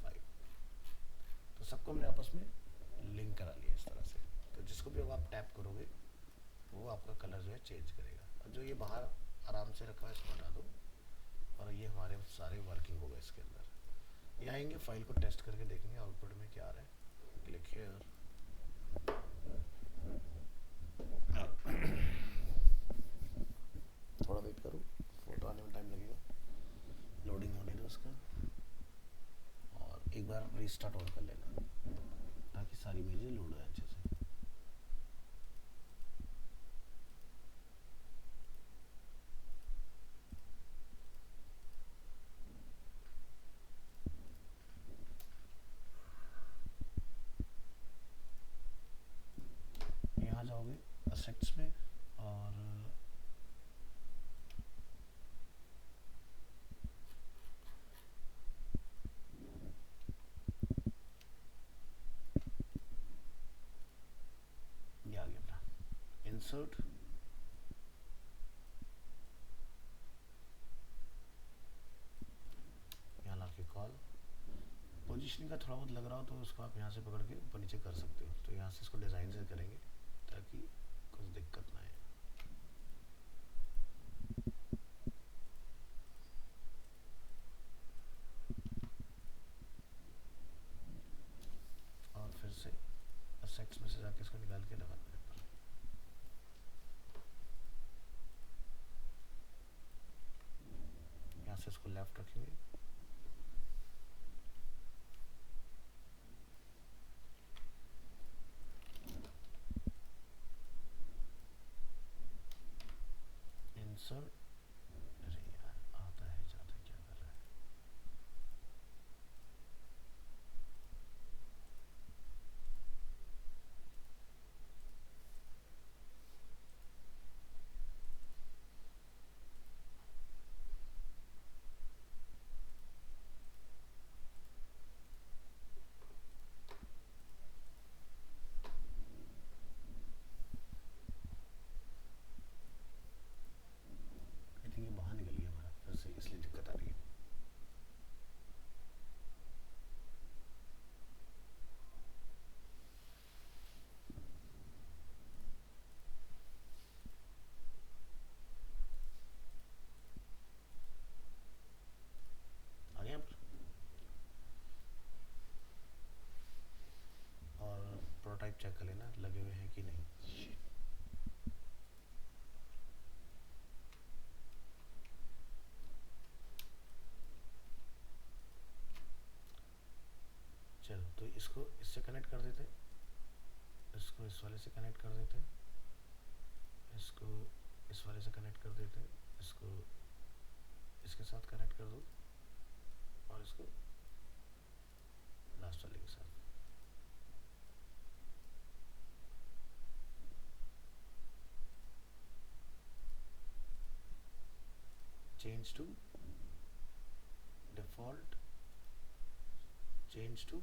Speaker 1: 5। तो सबको हमने आपस में लिंक करा लिया इस तरह से। तो जिसको भी अब आप टैप करोगे वो आपका कलर जो है चेंज करेगा। और जो ये बाहर आराम से रखा है इसको हटा दो, और ये हमारे सारे वर्किंग होगा इसके अंदर। ये आएंगे, फाइल को टेस्ट करके देखेंगे आउटपुट में क्या आ रहा है। क्लिक हियर, थोड़ा वेट करो, फोटो आने में टाइम लगेगा, लोडिंग होने दो उसका, और एक बार रीस्टार्ट और कर लेना ताकि सारी इमेजें लोड हो अच्छे से। यहाँ जाओगे असेट्स में, और ये आ गया अपना इंसर्ट, यहाँ ला के कॉल। पोजीशनिंग का थोड़ा बहुत लग रहा हो तो उसको आप यहाँ से पकड़ के ऊपर नीचे कर सकते हो। तो यहाँ से इसको डिज़ाइन से करेंगे ताकि कुछ दिक्कत ना आए। और फिर से असेट्स में से जाके इसको निकाल के लगा मेरे पर। यहाँ से इसको लेफ्ट रखेंगे, इंसर्ट, अरे यार आता है जाता क्या कर रहा है। आई थिंक ये बाहर निकल गया हमारा फिर से, इसलिए दिक्कत आ रही है। आ गया पर, और प्रोटोटाइप चेक कर लेना लगे हुए हैं कि नहीं। चलो, तो इसको इससे कनेक्ट कर देते, इसको इस वाले से कनेक्ट कर देते, इसको इस वाले से कनेक्ट कर देते, साथ कनेक्ट कर दूँ और इसको लास्ट वाले के साथ। Change to default, change to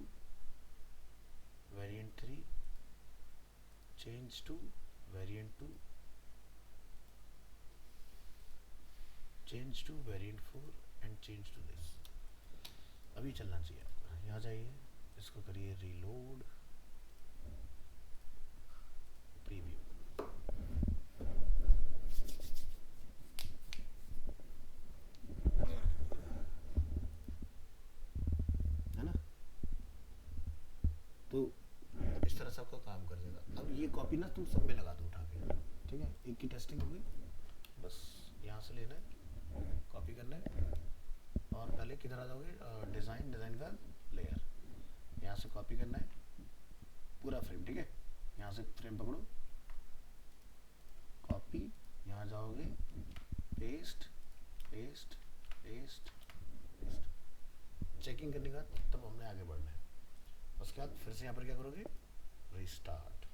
Speaker 1: variant 3, change to variant 2, change to variant 4 and change to this. अभी चलना चाहिए आपका। यहाँ जाइए, इसको करिए रीलोड, प्रीव्यू। है ना, तो इस तरह से आपका काम कर देगा। अब ये कॉपी ना तुम सब में लगा दो उठा के, ठीक है। एक की टेस्टिंग हो गई, बस यहाँ से लेना है, कॉपी करना है और पहले किधर आ जाओगे, डिज़ाइन, डिज़ाइन का लेयर, यहाँ से कॉपी करना है पूरा फ्रेम, ठीक है। यहाँ से फ्रेम पकड़ो, कॉपी, यहाँ जाओगे, paste paste paste paste, checking करने के बाद तब हमने आगे बढ़ना है। उसके बाद फिर से यहाँ पर क्या करोगे, रीस्टार्ट,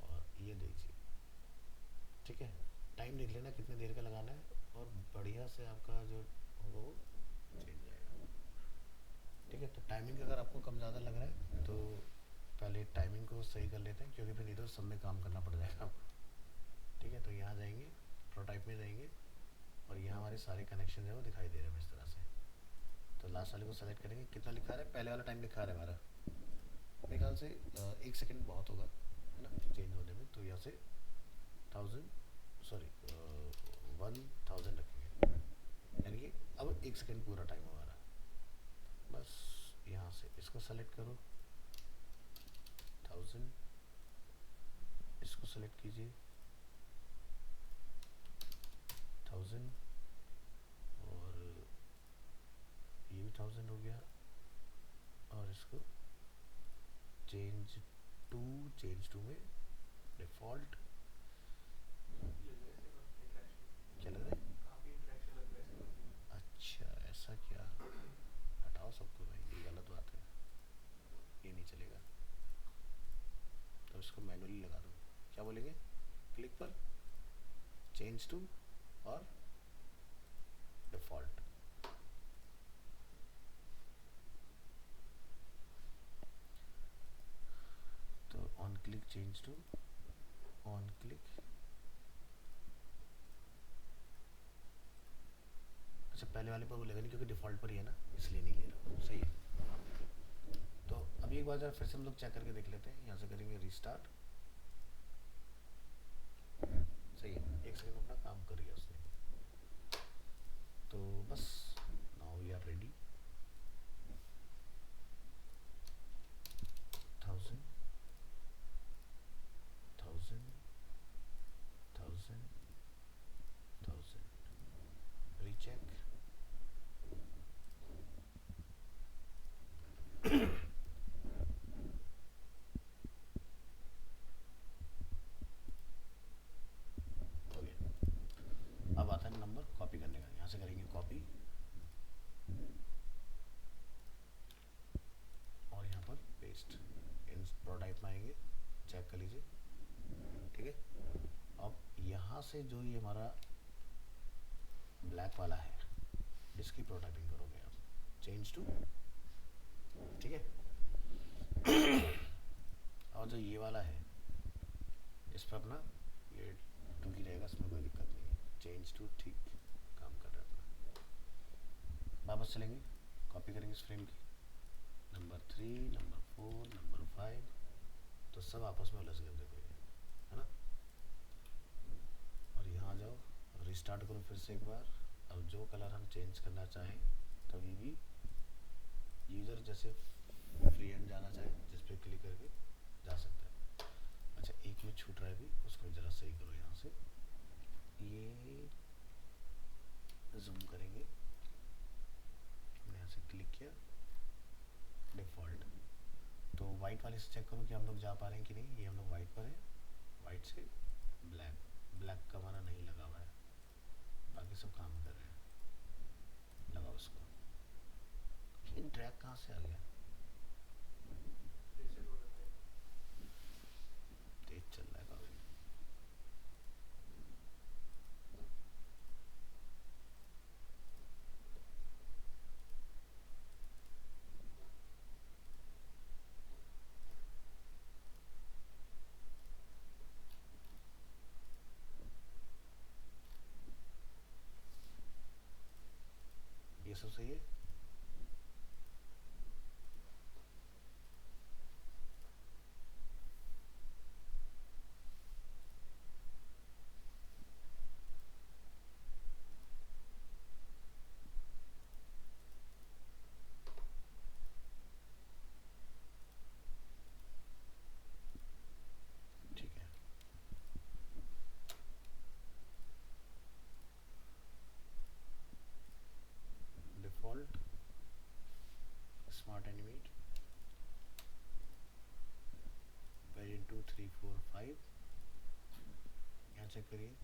Speaker 1: और ये देखिए, ठीक है। टाइम देख लेना कितने देर का लगाना है और बढ़िया से आपका जो होगा वो चेंज जाएगा, ठीक है। तो टाइमिंग अगर आपको कम ज़्यादा लग रहा है तो पहले टाइमिंग को सही कर लेते हैं, क्योंकि फिर नहीं तो सब में काम करना पड़ जाएगा आपको, ठीक है। तो यहाँ जाएंगे, प्रोटोटाइप में जाएंगे और यहाँ हमारे सारे कनेक्शन है वो दिखाई दे रहे हैं इस तरह से। तो लास्ट वाले को सेलेक्ट करेंगे, कितना लिखा रहा है, पहले वाला टाइम लिखा रहा है हमारा, मेरे ख्याल से 1 सेकेंड बहुत होगा, है ना, चेंज होने में। तो यहाँ से 1000 रखेंगे, यानी कि अब 1 सेकेंड पूरा टाइम हमारा। बस यहाँ से इसको सेलेक्ट करो, 1000, इसको सेलेक्ट कीजिए 1000, और ये भी 1000 हो गया, और इसको चेंज टू में डिफ़ॉल्ट, क्या लग रहा है,
Speaker 2: काफी इंटरेक्शन लग रहा है इसमें।
Speaker 1: अच्छा ऐसा क्या, हटाओ सबको भाई, ये गलत बात है, ये नहीं चलेगा। तो इसको मैनुअली लगा दो, क्या बोलेंगे, क्लिक पर चेंज टू और डिफ़ॉल्ट। तो on click change to, on click, अच्छा पहले वाले पर बोलेगा नहीं क्योंकि डिफ़ॉल्ट पर ही है ना, इसलिए नहीं ले रहा हूँ, सही है। तो अभी एक बार जरा फिर से हम लोग चेक करके देख लेते हैं, यहाँ से करेंगे रीस्टार्ट, सही है, 1 सेकेंड अपना काम कर लिया उसने। तो बस now we are ready. 1000 1000 1000 1000, recheck, हो गया। अब आता है नंबर कॉपी करने का, यहाँ से करेंगे कॉपी और यहाँ पर पेस्ट, इन प्रोटोटाइप में आएंगे, चेक कर लीजिए, ठीक है। अब यहाँ से जो ये हमारा ब्लैक वाला है इसकी प्रोटोटाइपिंग करोगे आप, चेंज टू, ठीक है। और जो ये वाला है इस पर अपना ये 2 की रहेगा, इसमें कोई दिक्कत नहीं है, चेंज टू, ठीक काम कर रहा है अपना। वापस चलेंगे, कॉपी करेंगे इस फ्रेम की, नंबर 3, नंबर 4, नंबर 5, तो सब आपस में उलझ गए, देखो ये, है ना। और यहाँ जाओ, रिस्टार्ट करो फिर से एक बार। अब जो कलर हम चेंज करना चाहें कभी भी, यूज़र जैसे फ्री हैंड जाना चाहे जिस पे क्लिक करके जा सकता है। अच्छा एक में छूट रहा है भी, उसको ज़रा सही करो, यहाँ से ये जूम करेंगे, हमने यहाँ से क्लिक किया, डिफ़ॉल्ट, तो वाइट वाले से चेक करो कि हम लोग जा पा रहे हैं कि नहीं। ये हम लोग वाइट पर है, वाइट से ब्लैक, ब्लैक का हमारा नहीं लगा हुआ है, बाकी सब काम कर रहे हैं, लगाओ इसको। लेकिन ड्रैग कहाँ से आ गया?
Speaker 2: रीसेट हो जाता है।
Speaker 1: तेज चल रहा है काफी। ये सब सही है। ठीक है, डिफॉल्ट स्मार्ट एनिमेट वेरिएंट 2 3 4 5, यहाँ चेक करिए।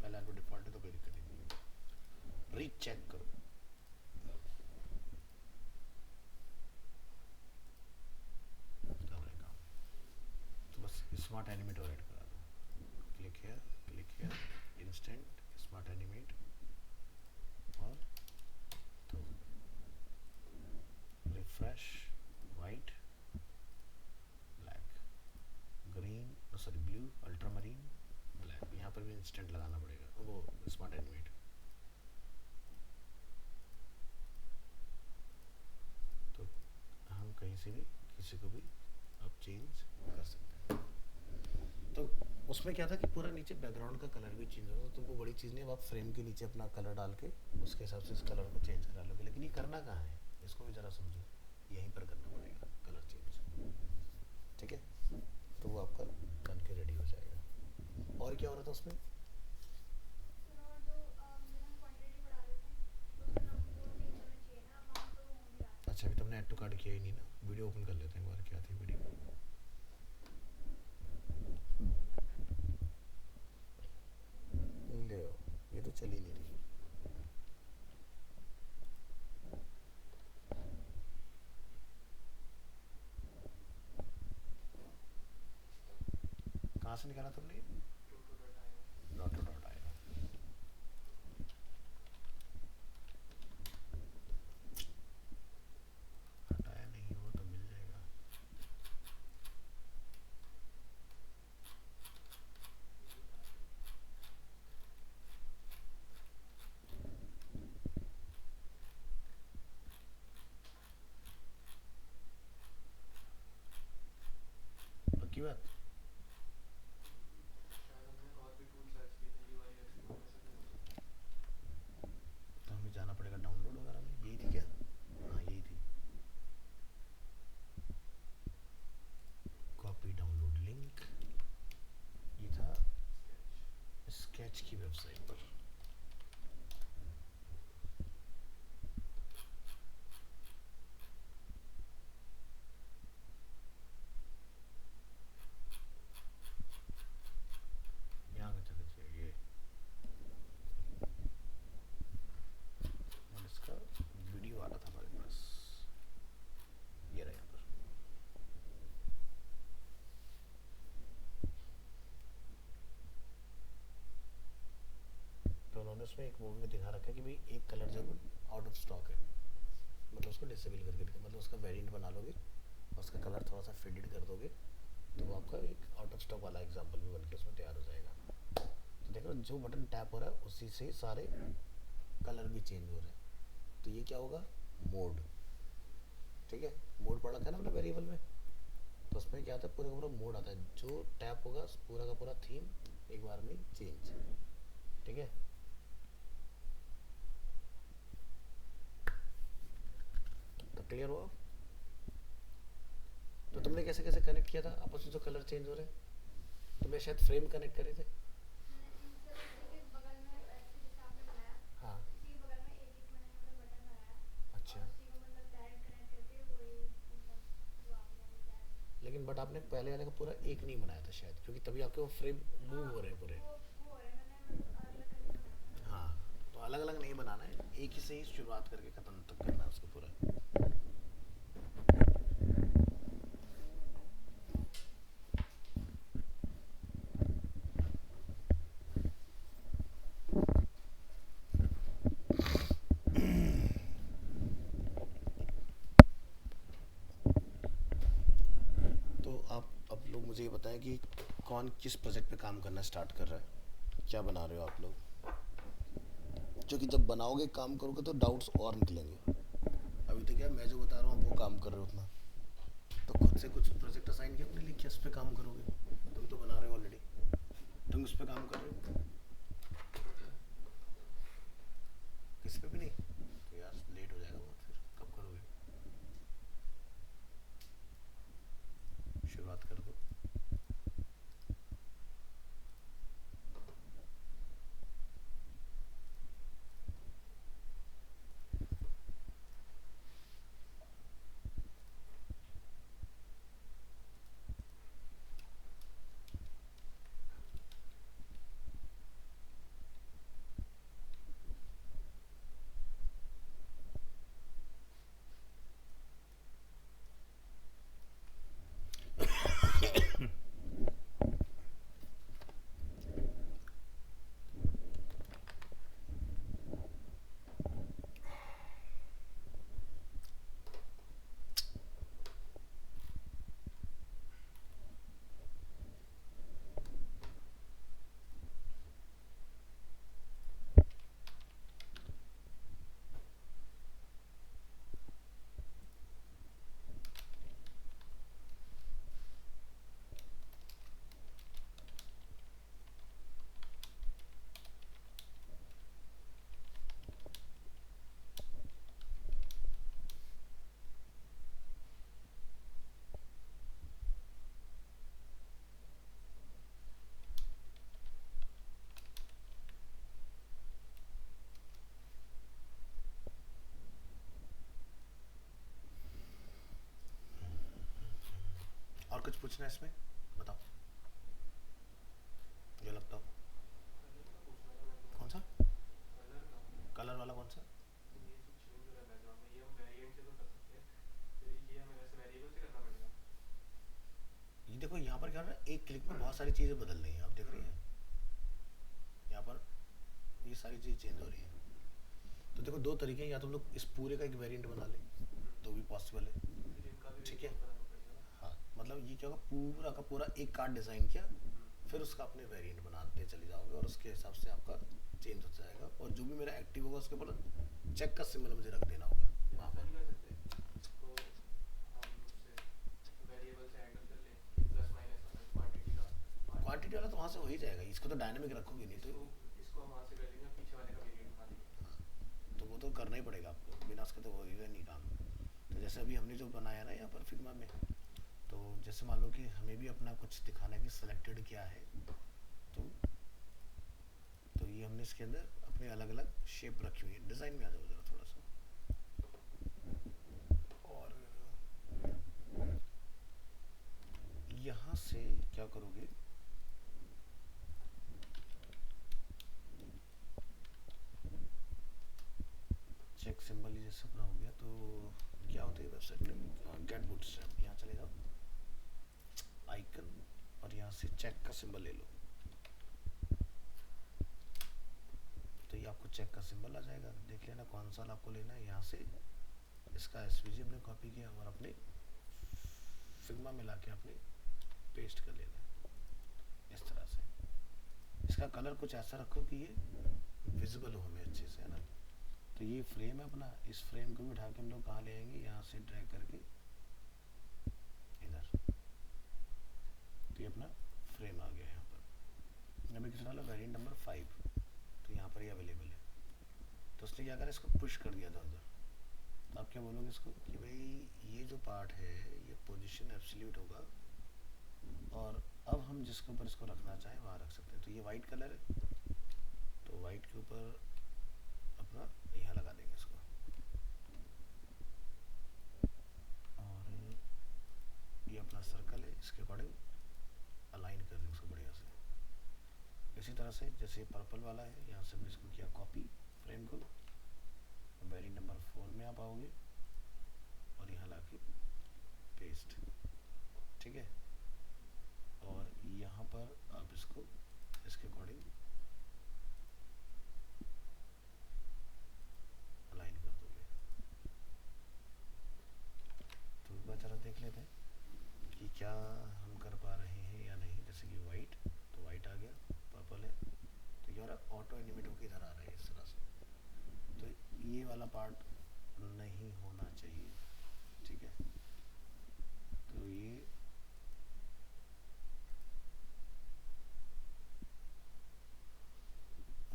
Speaker 1: पहले आपको डिफॉल्ट है तो कोई दिक्कत ही नहीं है। रीचेक करो। कर रहा है काम। तो बस स्मार्ट एनिमेट और ऐड करा दो। Click here, instant smart animate और तो refresh white black green sorry blue ultramarine black. यहाँ पर भी इंस्टेंट लगाना पड़ेगा वो स्मार्ट एनिमेट। तो हम कहीं से भी किसी को भी अब चेंज कर सकते हैं। तो उसमें क्या था कि पूरा नीचे बैकग्राउंड का कलर भी चेंज होगा। तो वो बड़ी चीज़ नहीं, अब आप फ्रेम के नीचे अपना कलर डाल के उसके हिसाब से इस कलर को चेंज करा लोगे। लेकिन ये करना कहाँ है, इसको भी ज़रा समझो। यहीं पर करना पड़ेगा कलर चेंज, ठीक है। तो वो आपका बन के रेडी हो जाएगा। और क्या हो रहा था उसमें?
Speaker 3: सर और जो जब हम क्वांटिटी बढ़ा देते हैं तो उसमें हमको चेंज होना चाहिए ना, अमाउंट तो हो नहीं रहा है।
Speaker 1: अच्छा, अभी तुमने ऐड टू कार्ड किया ही नहीं ना। वीडियो ओपन कर लेते हैं एक बार, क्या थी वीडियो। ले आओ, ये तो चल ही नहीं रही। कहाँ से निकाला तुमने? डॉट टू डॉट आएगा। हटाया नहीं वो तो मिल जाएगा। पक्की बात।
Speaker 2: शायद हमने और भी टूल सर्च किए थे, UI UX में से कुछ।
Speaker 1: तो हमें जाना पड़ेगा डाउनलोड वगैरह में। यही थी क्या? हाँ यही थी। कॉपी डाउनलोड लिंक, ये था स्केच की वेबसाइट पर। यहाँ का चले जाइए और इसका वीडियो आ रहा था हमारे पास, ये रहा यहाँ पर। तो उन्होंने उसमें एक मूवी में दिखा रखा है कि भाई एक कलर जब आउट ऑफ स्टॉक है, मतलब उसको डिसेबल करके दिखा, मतलब उसका वेरिएंट बना लोगे और उसका कलर थोड़ा सा फेडेड कर दोगे तो वो आपका एक आउट ऑफ स्टॉक वाला एग्जांपल भी बनके उसमें तैयार हो जाएगा। तो देखो जो बटन टैप हो रहा है उसी से सारे कलर भी चेंज हो रहे हैं। तो ये क्या होगा? मोड, ठीक है। मोड पढ़ा था ना अपने वेरिएबल में, तो उसमें क्या आता है, पूरा का पूरा मोड आता है। जो टैप होगा पूरा का पूरा थीम एक बार में चेंज, ठीक है। तो क्लियर हुआ? तो तुमने कैसे कैसे कनेक्ट किया था आपस में जो कलर चेंज हो रहे हैं? तुमने शायद फ्रेम कनेक्ट करे थे।
Speaker 3: नहीं सर, जैसे कि
Speaker 1: लेकिन बट आपने पहले वाले का पूरा एक नहीं बनाया था शायद, क्योंकि तभी आपके वो फ्रेम मूव हो रहे हैं पूरे।
Speaker 3: वो हो रहा है, मैंने मतलब अलग अलग करके बनाया था ना।
Speaker 1: हाँ, तो अलग अलग नहीं बनाना है, एक ही से ही शुरुआत करके ख़त्म तक करना है उसको पूरा। तो आप अब लोग मुझे ये बताएं कि कौन किस प्रोजेक्ट पे काम करना स्टार्ट कर रहा है, क्या बना रहे हो आप लोग, क्योंकि जब बनाओगे काम करोगे तो डाउट्स और निकलेंगे। अभी तो क्या मैं जो बता रहा हूँ आप वो काम कर रहे हो उतना, तो खुद से कुछ प्रोजेक्ट असाइन किया अपने लिए, किस पे काम करोगे, तुम तो बना रहे हो ऑलरेडी, तुम उस पे काम कर रहे हो, किस पे भी नहीं, तो यार लेट हो जाएगा बहुत, फिर कब करोगे, शुरुआत कर दो। और कुछ पूछना है इसमें, बताओ जो लगता हो।
Speaker 2: कलर का पूछना था मेरे को।
Speaker 1: कौन सा
Speaker 2: कलर का।
Speaker 1: कलर वाला, कौन सा?
Speaker 2: ये जो चेंज हो रहा है बैकग्राउंड में, ये हम वेरिएंट से तो कर सकते हैं, फिर ये हमें वैसे वेरिएबल से करना पड़ेगा।
Speaker 1: ये देखो यहाँ पर क्या हो रहा है, एक क्लिक में बहुत सारी चीज़ें बदल रही हैं, आप देख रही हैं यहाँ पर ये सारी चीज़ चेंज हो रही है। तो देखो दो तरीके हैं, या तो हम लोग इस पूरे का एक वेरिएंट बना लें तो भी पॉसिबल है।
Speaker 2: फिर इनका भी
Speaker 1: ठीक है,
Speaker 2: वेरिएंट बनाना पड़ेगा ना।
Speaker 1: हाँ मतलब ये क्या होगा, पूरा का पूरा एक कार्ड डिज़ाइन किया,
Speaker 2: हम्म।
Speaker 1: फिर उसका अपने वेरिएंट बनाते चले जाओगे और उसके हिसाब से आपका चेंज हो जाएगा, और जो भी मेरा एक्टिव होगा उसके ऊपर चेक का सिंबल मुझे रख देना होगा वहाँ
Speaker 2: ऐसा
Speaker 1: पर।
Speaker 2: नहीं कर सकते इसको हम उससे वेरिएबल से हैंडल कर लें कि प्लस माइनस क्वांटिटी का
Speaker 1: क्वांटिटी वाला तो वहाँ से हो ही जाएगा, इसको तो डायनामिक रखोगे नहीं तो।
Speaker 2: इसको इसको हम वहाँ से कर लेंगे, पीछे वाले का वेरिएंट बना देंगे।
Speaker 1: तो वो तो करना ही पड़ेगा आपको, बिना उसके तो होगा नहीं काम। तो जैसे अभी हमने जो बनाया ना यहाँ पर फिग्मा में, तो जैसे मान लो कि हमें भी अपना कुछ दिखाना है कि सिलेक्टेड क्या है, तो तो ये हमने इसके अंदर अपने अलग अलग शेप रखी हुई है। डिज़ाइन में आ जाओ जरा थोड़ा सा, और यहाँ से क्या करोगे, चेक सिंबल जैसे अपना हो गया, तो क्या होता है वेबसाइट में, गेट बूटस्ट्रैप, यहाँ चले जाओ आइकन, और यहाँ से चेक का सिंबल ले लो, तो ये आपको चेक का सिंबल आ जाएगा। देख लेना कौन सा आपको लेना है, यहाँ से इसका एसवीजी हमने कॉपी किया और अपने फिग्मा में लाके आपने पेस्ट कर लेना है इस तरह से। इसका कलर कुछ ऐसा रखो कि ये विजिबल हो हमें अच्छे से, है ना। तो ये फ्रेम है अपना, इस फ्रेम को भी उठा के हम लोग कहाँ ले आएंगे, यहाँ से ड्रैग करके इधर, तो ये अपना फ्रेम आ गया यहाँ पर। अभी किसी डाला वेरिएंट नंबर 5, तो यहाँ पर ये अवेलेबल है। तो उसने क्या करा, इसको पुश कर दिया था अंदर। तो आप क्या बोलोगे इसको कि भाई ये जो पार्ट है ये पोजीशन एब्सोल्यूट होगा, और अब हम जिसके ऊपर इसको रखना चाहें वहाँ रख सकते हैं। तो ये वाइट कलर है, तो वाइट के ऊपर अपना यहाँ लगा देंगे इसको, और ये अपना सर्कल है, इसके अकॉर्डिंग अलाइन कर दें उसको बढ़िया से। इसी तरह से जैसे पर्पल वाला है, यहाँ से हमने इसको किया कॉपी फ्रेम को, वेरी नंबर 4 में आप आओगे और यहाँ ला के पेस्ट, ठीक है। और यहाँ पर आप इसको इसके अकॉर्डिंग अलाइन कर दोगे। तो एक बार जरा देख लेते हैं कि क्या हम कर पा रहे हैं या नहीं। जैसे कि वाइट, तो वाइट आ गया, पर्पल है तो यार ऑटो एनिमेट होकर इधर आ रहा है इस तरह से, तो ये वाला पार्ट नहीं होना चाहिए, ठीक है। तो ये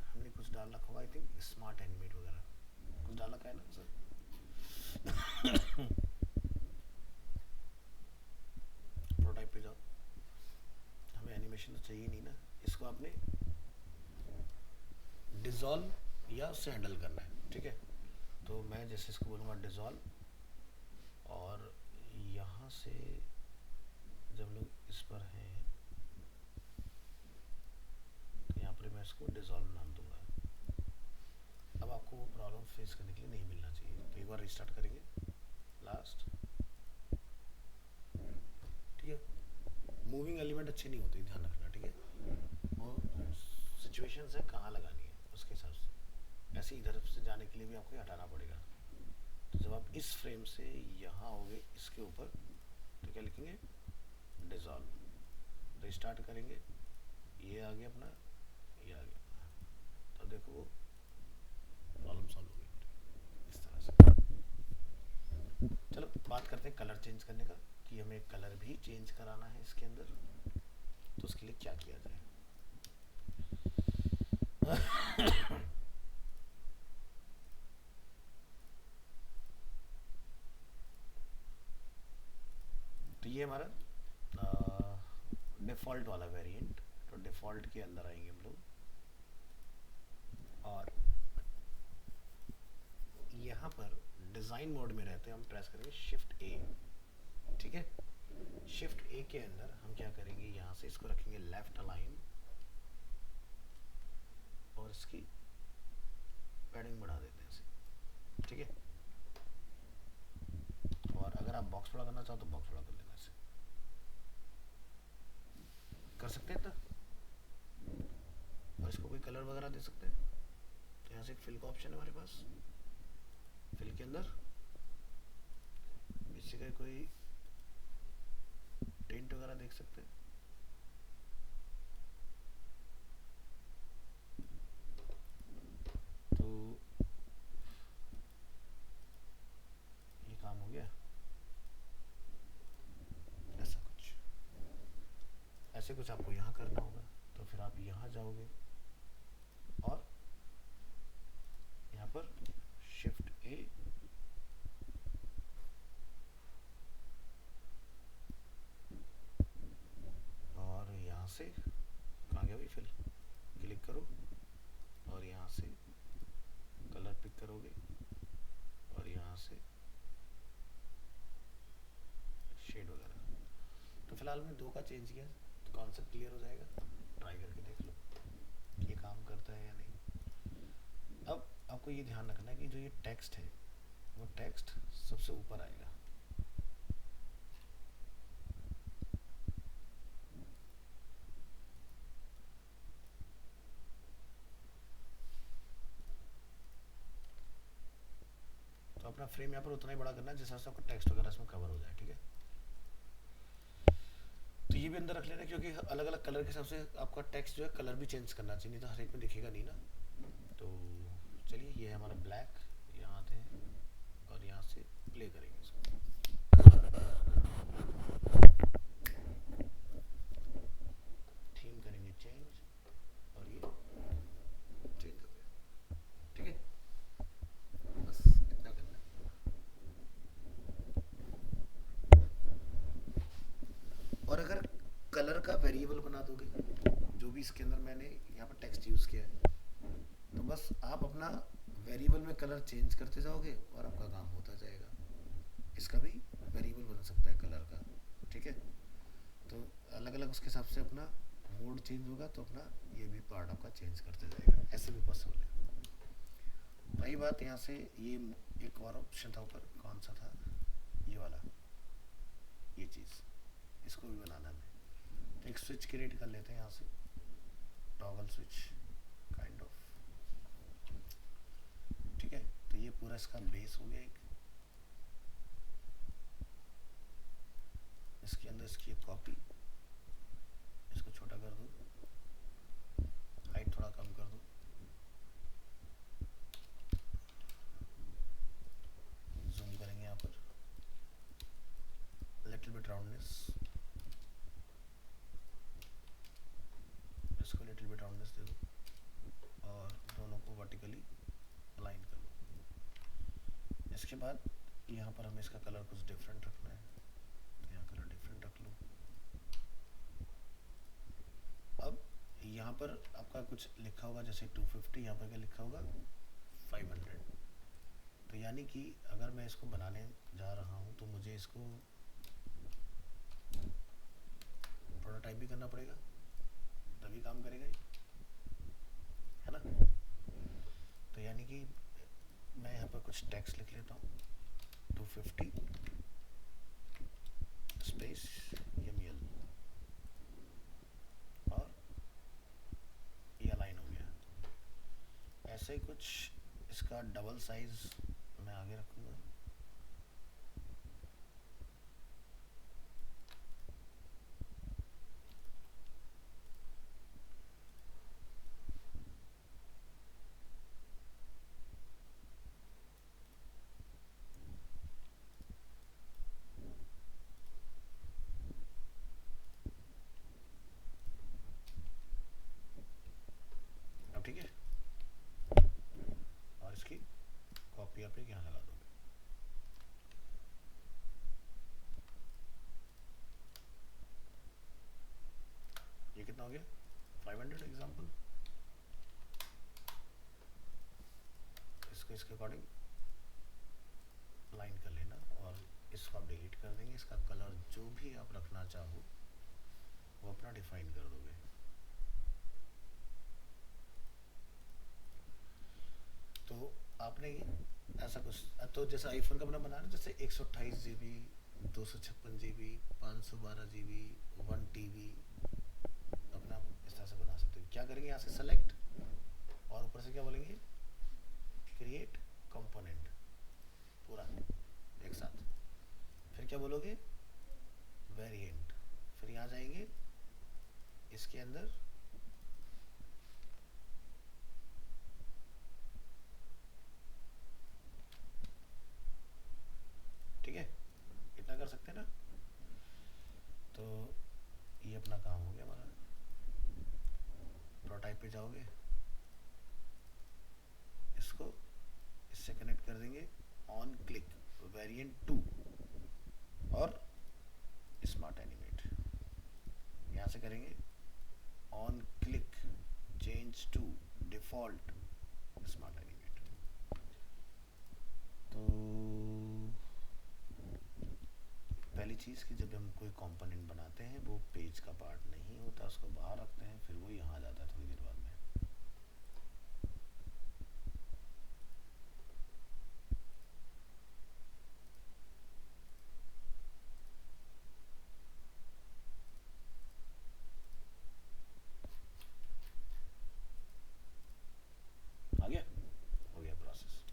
Speaker 1: हमने कुछ डाल रखा होगा, आई थिंक स्मार्ट एनिमेट वगैरह कुछ डाल रखा है ना सर। प्रोटाइप पे जाओ, हमें एनिमेशन तो चाहिए नहीं ना, इसको आपने डिसॉल्व या उससे हैंडल करना है, ठीक है। तो मैं जैसे इसको बोलूँगा डिसॉल्व, और यहाँ से जब लोग इस पर हैं तो यहाँ पर मैं इसको डिसॉल्व नाम दूंगा। अब आपको वो प्रॉब्लम फेस करने के लिए नहीं मिलना चाहिए, तो एक बार रिस्टार्ट करेंगे लास्ट, ठीक है। मूविंग एलिमेंट अच्छे नहीं होते, ध्यान रखना, ठीक है। वो सिचुएशंस है कहाँ लगानी है उसके हिसाब से, ऐसे इधर से जाने के लिए भी आपको हटाना पड़ेगा। तो जब आप इस फ्रेम से यहाँ आओगे इसके ऊपर, तो क्या लिखेंगे डिसॉल्व, रिस्टार्ट करेंगे, ये आ गया अपना, ये आ गया, तो देखो वो प्रॉब्लम सॉल्व हो गई इस तरह से। चलो बात करते हैं कलर चेंज करने का, कि हमें कलर भी चेंज कराना है इसके अंदर, तो उसके लिए क्या किया जाए। तो ये हमारा डिफ़ॉल्ट वाला वेरिएंट, तो डिफ़ॉल्ट के अंदर आएंगे हम लोग, और यहाँ पर डिज़ाइन मोड में रहते हैं, हम प्रेस करेंगे शिफ्ट ए, ठीक है। शिफ्ट ए के अंदर हम क्या करेंगे, यहाँ से इसको रखेंगे लेफ्ट अलाइन, और इसकी पैडिंग बढ़ा देते हैं इसे, ठीक है। और अगर आप बॉक्स बड़ा करना चाहो तो बॉक्स बड़ा कर लेना, इसे कर सकते हैं ना। और इसको कोई कलर वगैरह दे सकते हैं, तो यहाँ से एक फिल का ऑप्शन है हमारे पास, फिल के अंदर इसी का कोई टिंट वगैरह देख सकते हैं, तो ये काम हो गया। ऐसे कुछ आपको यहाँ करना होगा, तो फिर आप यहाँ जाओगे और यहाँ पर शिफ्ट ए, और यहाँ से कहाँ गया भाई फिल, क्लिक करो और यहाँ से कलर पिक करोगे और यहाँ से शेड वगैरह। तो फिलहाल मैंने 2 का चेंज किया, तो कॉन्सेप्ट क्लियर हो जाएगा, ट्राई करके देख लो ये काम करता है या नहीं। अब आपको ये ध्यान रखना है कि जो ये टेक्स्ट है वो टेक्स्ट सबसे ऊपर आएगा, तो अपना फ्रेम यहाँ पर उतना ही बड़ा करना है जिस हिसाब से आपका टेक्स्ट वगैरह इसमें कवर हो जाए, ठीक है। तो ये भी अंदर रख लेना, क्योंकि अलग अलग कलर के हिसाब से आपका टेक्स्ट जो है कलर भी चेंज करना चाहिए, नहीं तो हर एक में दिखेगा नहीं ना। तो चलिए ये है हमारा ब्लैक, यहाँ आते हैं और यहाँ से प्ले करेंगे इसको, थीम करेंगे चेंज और ये चेंज हो गया, ठीक है। बस इतना करना है। और अगर कलर का वेरिएबल बना दोगे, जो भी इसके अंदर मैंने यहाँ पर टेक्स्ट यूज़ किया है, तो बस आप अपना वेरिएबल में कलर चेंज करते जाओगे और आपका काम होता जाएगा। इसका भी वेरिएबल बन सकता है कलर का, ठीक है, तो अलग अलग उसके हिसाब से अपना मोड चेंज होगा, तो अपना ये भी पार्ट आपका चेंज करते जाएगा, ऐसे भी पॉसिबल है। रही बात यहाँ से, ये एक और ऑप्शन था ऊपर, कौन सा था, ये वाला, ये चीज़, इसको भी बनाना है। तो एक स्विच क्रिएट कर लेते हैं यहाँ से, टॉगल स्विच काइंड ऑफ, ठीक है। तो ये पूरा इसका बेस हो गया एक, इसके अंदर इसकी एक कॉपी, इसको छोटा कर दूँ, हाइट थोड़ा कम कर दूँ, जूम करेंगे यहाँ पर, लिटिल बिट राउंडनेस, इसको लिटिल बिट राउंडनेस दे दूँ और दोनों को वर्टिकली अलाइन कर लूँ। इसके बाद यहाँ पर हमें इसका कलर कुछ डिफरेंट रखना है, तो यहाँ कलर डिफरेंट रख लूँ। अब यहाँ पर आपका कुछ लिखा होगा, जैसे 250, यहाँ पर क्या लिखा होगा 500। तो यानी कि अगर मैं इसको बनाने जा रहा हूँ तो मुझे इसको प्रोटोटाइप भी करना पड़ेगा, तभी काम करेगा ये, है ना। तो यानी कि मैं यहाँ पर कुछ टेक्स्ट लिख लेता हूँ, 250 स्पेस यमल, और ये अलाइन हो गया। ऐसे ही कुछ इसका डबल साइज मैं आगे रखूँगा, अब ठीक है। और इसकी कॉपी आप यहाँ लगा दोगे। ये कितना हो गया 500 एग्जाम्पल, इसको इसके अकॉर्डिंग लाइन कर लेना, और इसको आप डिलीट कर देंगे। इसका कलर जो भी आप रखना चाहो वो अपना डिफाइन कर दोगे। तो आपने ऐसा कुछ, तो जैसे आईफोन का अपना बनाना, जैसे 128 GB, 256 GB, 512 GB, 1 TB, अपना इस तरह से बना सकते हो। क्या करेंगे, यहाँ से सेलेक्ट, और ऊपर से क्या बोलेंगे, क्रिएट कंपोनेंट, पूरा एक साथ। फिर क्या बोलोगे, वेरिएंट, फिर यहाँ जाएंगे इसके अंदर, ठीक है, इतना कर सकते हैं ना। तो ये अपना काम हो गया हमारा। प्रोटाइप पे जाओगे, इसको इससे कनेक्ट कर देंगे, ऑन क्लिक वेरिएंट 2 और स्मार्ट एनिमेट, यहाँ से करेंगे on click change to default smart animate. तो पहली चीज़ कि जब हम कोई कंपोनेंट बनाते हैं वो पेज का पार्ट नहीं होता, उसको बाहर रखते हैं, फिर वो यहाँ आ जाता है थोड़ी देर बाद में। आ गया, हो गया प्रोसेस।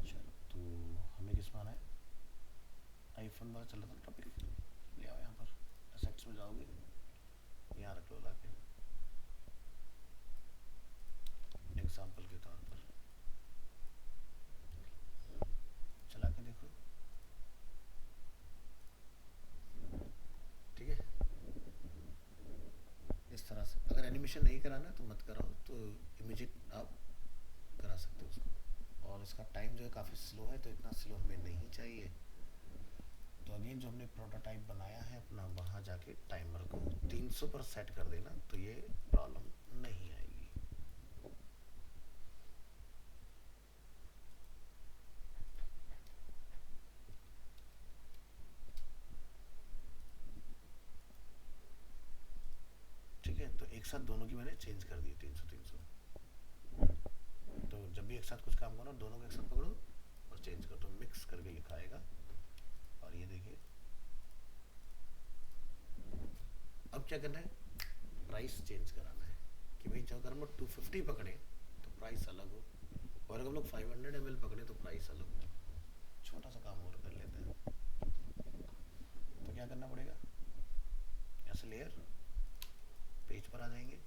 Speaker 1: चलो, तो हमें किस में आना है, आईफोन वाला चल रहा था टॉपिक, ले आओ यहाँ पर, एसेट्स में जाओगे, यहाँ रख लो लाके, एग्जाम्पल के तौर पर चला के देखो, ठीक है। इस तरह से अगर एनिमेशन नहीं कराना तो मत कराओ, तो इमीडिएट आप करा सकते हो उसको। और इसका टाइम जो है काफ़ी स्लो है, तो इतना स्लो हमें नहीं चाहिए। तो अगेन जो हमने प्रोटोटाइप बनाया है अपना, वहाँ जाके टाइमर को 300 पर सेट कर देना, तो ये प्रॉब्लम नहीं आएगी। एक साथ दोनों की मैंने चेंज कर दी 300 300। तो जब भी एक साथ कुछ काम करो दोनों को एक साथ पकड़ो और चेंज करो तो मिक्स करके लिखा आएगा। और ये देखिए अब क्या करना है, प्राइस चेंज कराना है कि भाई जब अगर हम 250 पकड़े तो प्राइस अलग हो और अगर हम लोग 500 ml पकड़े तो प्राइस अलग हो। छोटा सा काम और कर लेते हैं। तो क्या करना पड़ेगा, ऐसे लेयर पेज पर आ जाएंगे।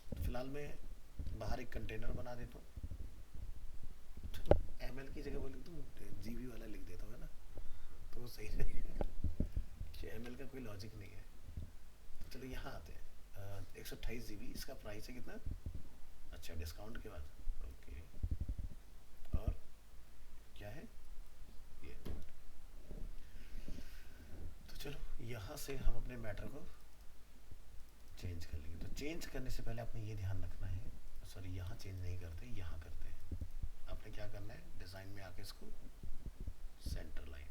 Speaker 1: तो फिलहाल मैं बाहर एक कंटेनर बना देता हूँ, ml की जगह बोले तो जीबी वाला लिख देता हूँ है ना, तो वो सही रहेगा। ml का कोई लॉजिक नहीं है। तो चलो यहाँ आते हैं। 128 जीबी इसका प्राइस है कितना, अच्छा डिस्काउंट के बाद ओके। और क्या है ये, तो चलो यहाँ से हम अपने मैटर को चेंज कर लेंगे। तो चेंज करने से पहले आपने ये ध्यान रखना है, सॉरी यहाँ चेंज नहीं करते यहाँ करते हैं। आपने क्या करना है, डिज़ाइन में आके इसको सेंटर लाइन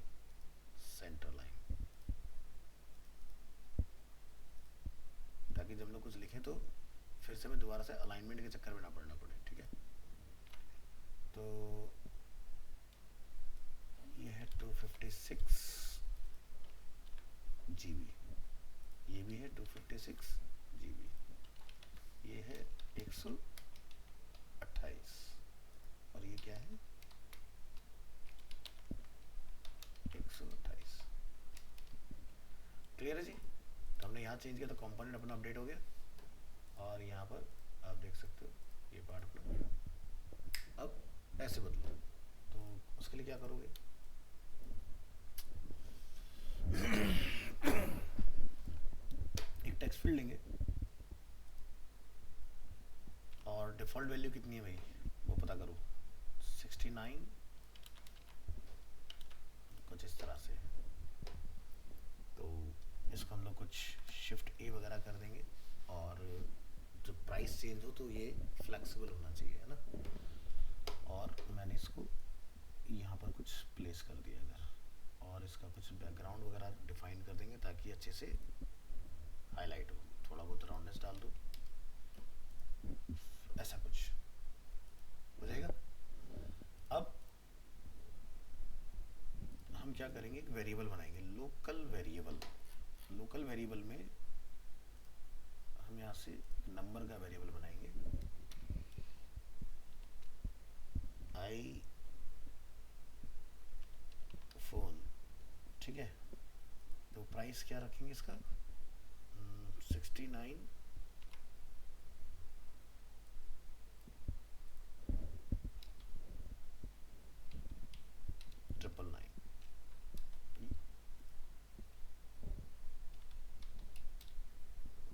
Speaker 1: ताकि जब लोग कुछ लिखें तो फिर से मैं दोबारा से अलाइनमेंट के चक्कर में ना पड़ना पड़े। ठीक है, तो ये है 256 GB, ये भी है 256 GB, ये है 128 और ये क्या है 128। क्लियर है जी। तो हमने यहाँ चेंज किया तो कंपोनेंट अपना अपडेट हो गया और यहाँ पर आप देख सकते हो ये पार्ट अपना। अब ऐसे बदलो तो उसके लिए क्या करोगे, एक टेक्स्ट फील्ड लेंगे और डिफ़ॉल्ट वैल्यू कितनी है भाई वो पता करो 69 कुछ इस तरह से। तो इसको हम लोग कुछ शिफ्ट ए वगैरह कर देंगे और जो प्राइस चेंज हो तो ये फ्लेक्सिबल होना चाहिए है ना। और मैंने इसको यहाँ पर कुछ प्लेस कर दिया अगर, और इसका कुछ बैकग्राउंड वगैरह डिफाइन कर देंगे ताकि अच्छे से हाईलाइट हो। थोड़ा बहुत राउंडनेस डाल दो, ऐसा कुछ हो जाएगा। अब हम क्या करेंगे, एक वेरिएबल बनाएंगे, लोकल वेरिएबल। लोकल वेरिएबल में हम यहाँ से नंबर का वेरिएबल बनाएंगे, आई फोन। ठीक है, तो प्राइस क्या रखेंगे इसका 69 999।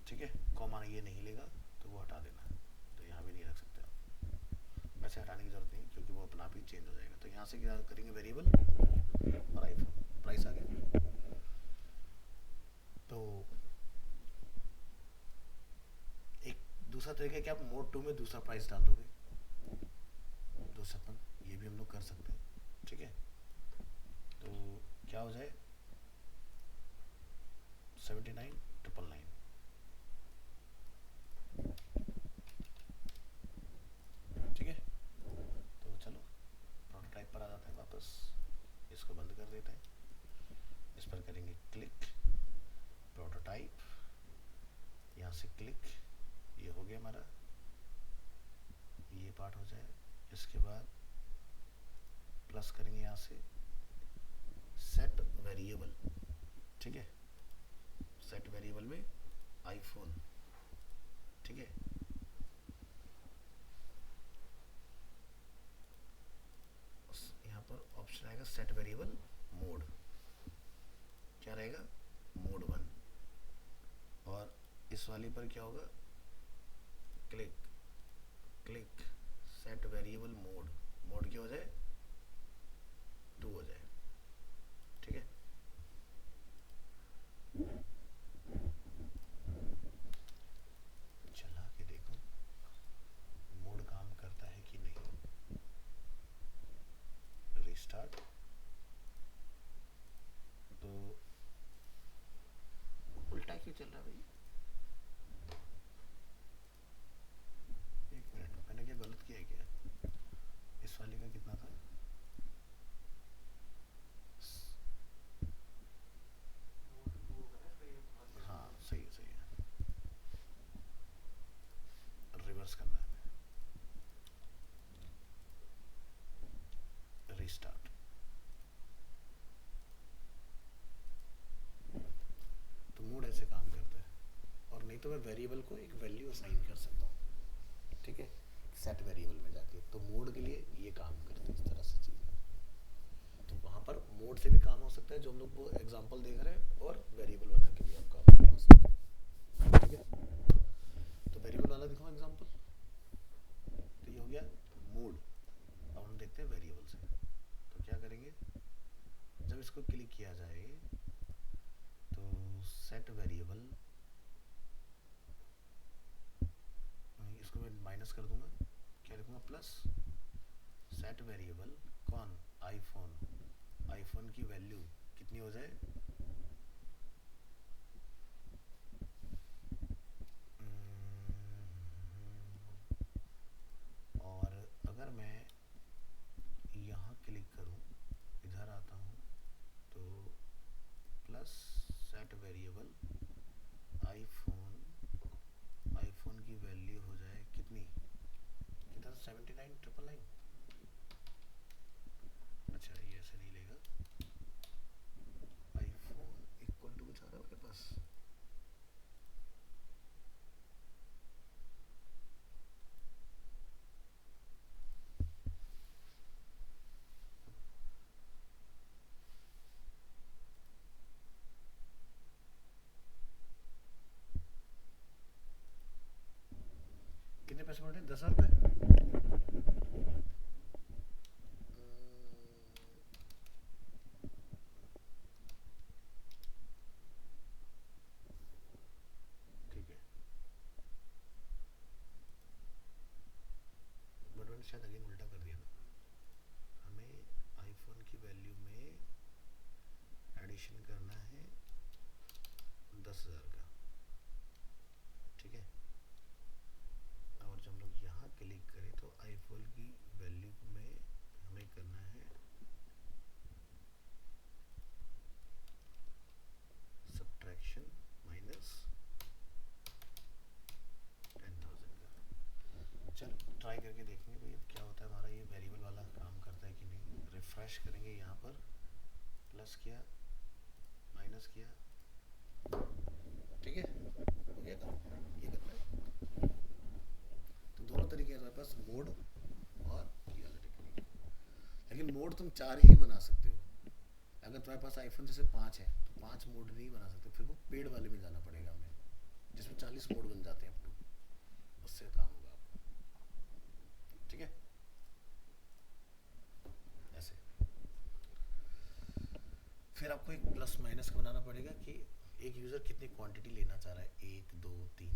Speaker 1: ठीक है, कॉमा ये नहीं लेगा तो वो हटा देना, तो यहाँ भी नहीं रख सकते आप। वैसे हटाने की जरूरत नहीं क्योंकि वो अपना आप ही चेंज हो जाएगा। तो यहाँ से क्या करेंगे, वेरिएबल और आईफोन, प्राइस आ गया। तो एक दूसरा तरीका है कि आप मोड 2 में दूसरा प्राइस डाल दोगे 256, ये भी हम लोग कर सकते हैं। ठीक है, तो क्या हो जाए 79 999। ठीक है, तो चलो प्रोटोटाइप पर आ जाते हैं वापस, इसको बंद कर देते हैं, इस पर करेंगे क्लिक, प्रोटोटाइप, यहाँ से क्लिक, ये हो गया हमारा, ये पार्ट हो जाए। इसके बाद प्लस करेंगे यहाँ से सेट वेरिएबल। ठीक है, सेट वेरिएबल में आईफोन। ठीक है, यहाँ पर ऑप्शन आएगा सेट वेरिएबल मोड, क्या रहेगा मोड 1। और इस वाली पर क्या होगा, click click set variable mode, mode क्या हो जाए 2 हो जाए। ठीक है, चला के देखो मोड काम करता है कि नहीं। रिस्टार्ट, तो उल्टा क्यों चल रहा है भाई, तो मैं वेरिएबल को एक वैल्यू असाइन कर सकता हूँ, ठीक है, सेट वेरिएबल में जाके। तो मोड के लिए ये काम करते हैं इस तरह से चीज़ें। तो वहाँ पर मोड से भी काम हो सकता है जो हम लोग वो एग्जांपल देख रहे हैं, और वेरिएबल बना के भी आप काम करवा सकते हैं, ठीक है। तो वेरिएबल वाला दिखाऊँ एग्जांपल। तो ये हो गया मोड। अब हम देखते हैं वेरिएबल से। तो क्या करेंगे, जब इसको क्लिक किया जाए तो सेट वेरिएबल, इसको मैं माइनस कर दूंगा, क्या लिखूंगा, प्लस सेट वेरिएबल कौन, आईफोन की वैल्यू कितनी हो जाए, और अगर मैं यहाँ क्लिक करूँ, इधर आता हूँ, तो प्लस सेट वेरिएबल आईफोन की वैल्यू हो जाए कितनी, कितना, 79,999। अच्छा ये ऐसे नहीं लेगा, आईफोन इक्वल टू कुछ आ रहा है मेरे पास, कितने पैसे बढ़े, 10,000 रुपये। ठीक है, बट मैंने शायद अगेन उल्टा कर दिया ना। हमें आईफोन की वैल्यू में एडिशन करना है 10,000 का, ठीक है। और जब हम लोग यहाँ क्लिक करें तो आईफोन की वैल्यू में हमें करना है सब्ट्रैक्शन माइनस 10,000 का। चलो ट्राई करके देखेंगे भाई अब क्या होता है हमारा, ये वेरिएबल वाला काम करता है कि नहीं। रिफ्रेश करेंगे, यहाँ पर प्लस किया, माइनस किया, ठीक है, हो गया काम। ये करना है। तो दोनों तरीके हैं हमारे पास, मोड और ये वाला टेक्निक। लेकिन मोड तुम 4 ही बना सकते हो। अगर तुम्हारे पास आईफोन जैसे 5 है तो 5 मोड नहीं बना सकते, फिर वो पेड वाले में जाना पड़ेगा हमें, जिसमें 40 मोड बन जाते हैं अपने, उससे काम होगा आपका, ठीक है। ऐसे फिर आपको एक प्लस माइनस का बनाना पड़ेगा कि एक यूज़र कितनी क्वांटिटी लेना चाह रहा है, 1 2 3,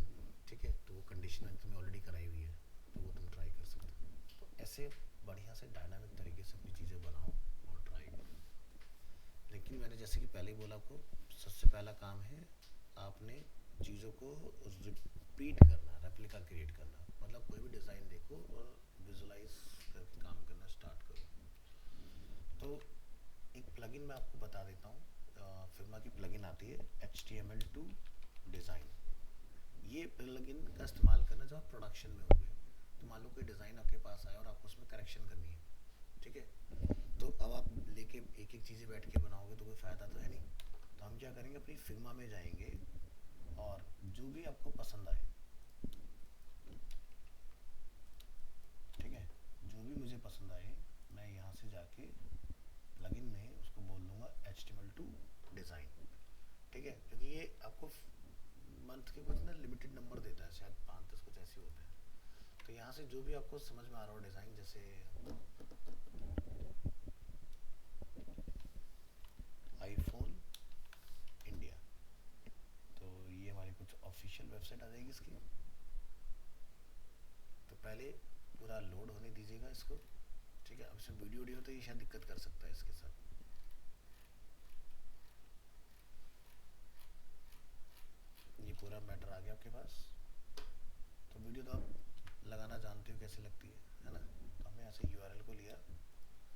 Speaker 1: ठीक है। तो वो कंडीशन मैंने तुम्हें ऑलरेडी कराई हुई है, तो वो तुम ट्राई कर सकते हो। तो ऐसे बढ़िया से डायनामिक तरीके से अपनी चीज़ें बनाओ और ट्राई करो। लेकिन मैंने जैसे कि पहले ही बोला आपको, सबसे पहला काम है आपने चीज़ों को रिपीट करना, रेप्लिका क्रिएट करना। मतलब कोई भी डिज़ाइन देखो और विजुलाइज करके काम करना स्टार्ट करो। तो एक प्लगइन मैं आपको बता देता हूँ, फिग्मा की प्लगइन आती है HTML2 डिज़ाइन। ये प्लगइन का इस्तेमाल करना जब आप प्रोडक्शन में होंगे, तो मान लो कोई डिज़ाइन आपके पास आया और आपको उसमें करेक्शन करनी है, ठीक है। तो अब आप लेके एक एक चीज़ें बैठ के बनाओगे तो कोई फ़ायदा तो है नहीं। तो हम क्या करेंगे, अपनी फिग्मा में जाएंगे और जो भी आपको पसंद आए, ठीक है, जो भी मुझे पसंद आए मैं यहाँ से जाके प्लगइन में उसको बोल दूंगा HTML2 डिज़ाइन, ठीक है। क्योंकि ये आपको मंथ के कुछ ना लिमिटेड नंबर देता है, शायद 5-10 कुछ ऐसे होते हैं। तो यहाँ से जो भी आपको समझ में आ रहा हो डिज़ाइन, जैसे आईफोन इंडिया, तो ये हमारी कुछ ऑफिशियल वेबसाइट आ जाएगी इसकी। तो पहले पूरा लोड होने दीजिएगा इसको, ठीक है। अब इसमें वीडियो तो ये शायद दिक्कत कर सकता है इसके साथ। ये पूरा मैटर आ गया आपके पास। तो वीडियो तो आप लगाना जानते हो कैसे लगती है ना। तो हमने ऐसे URL को लिया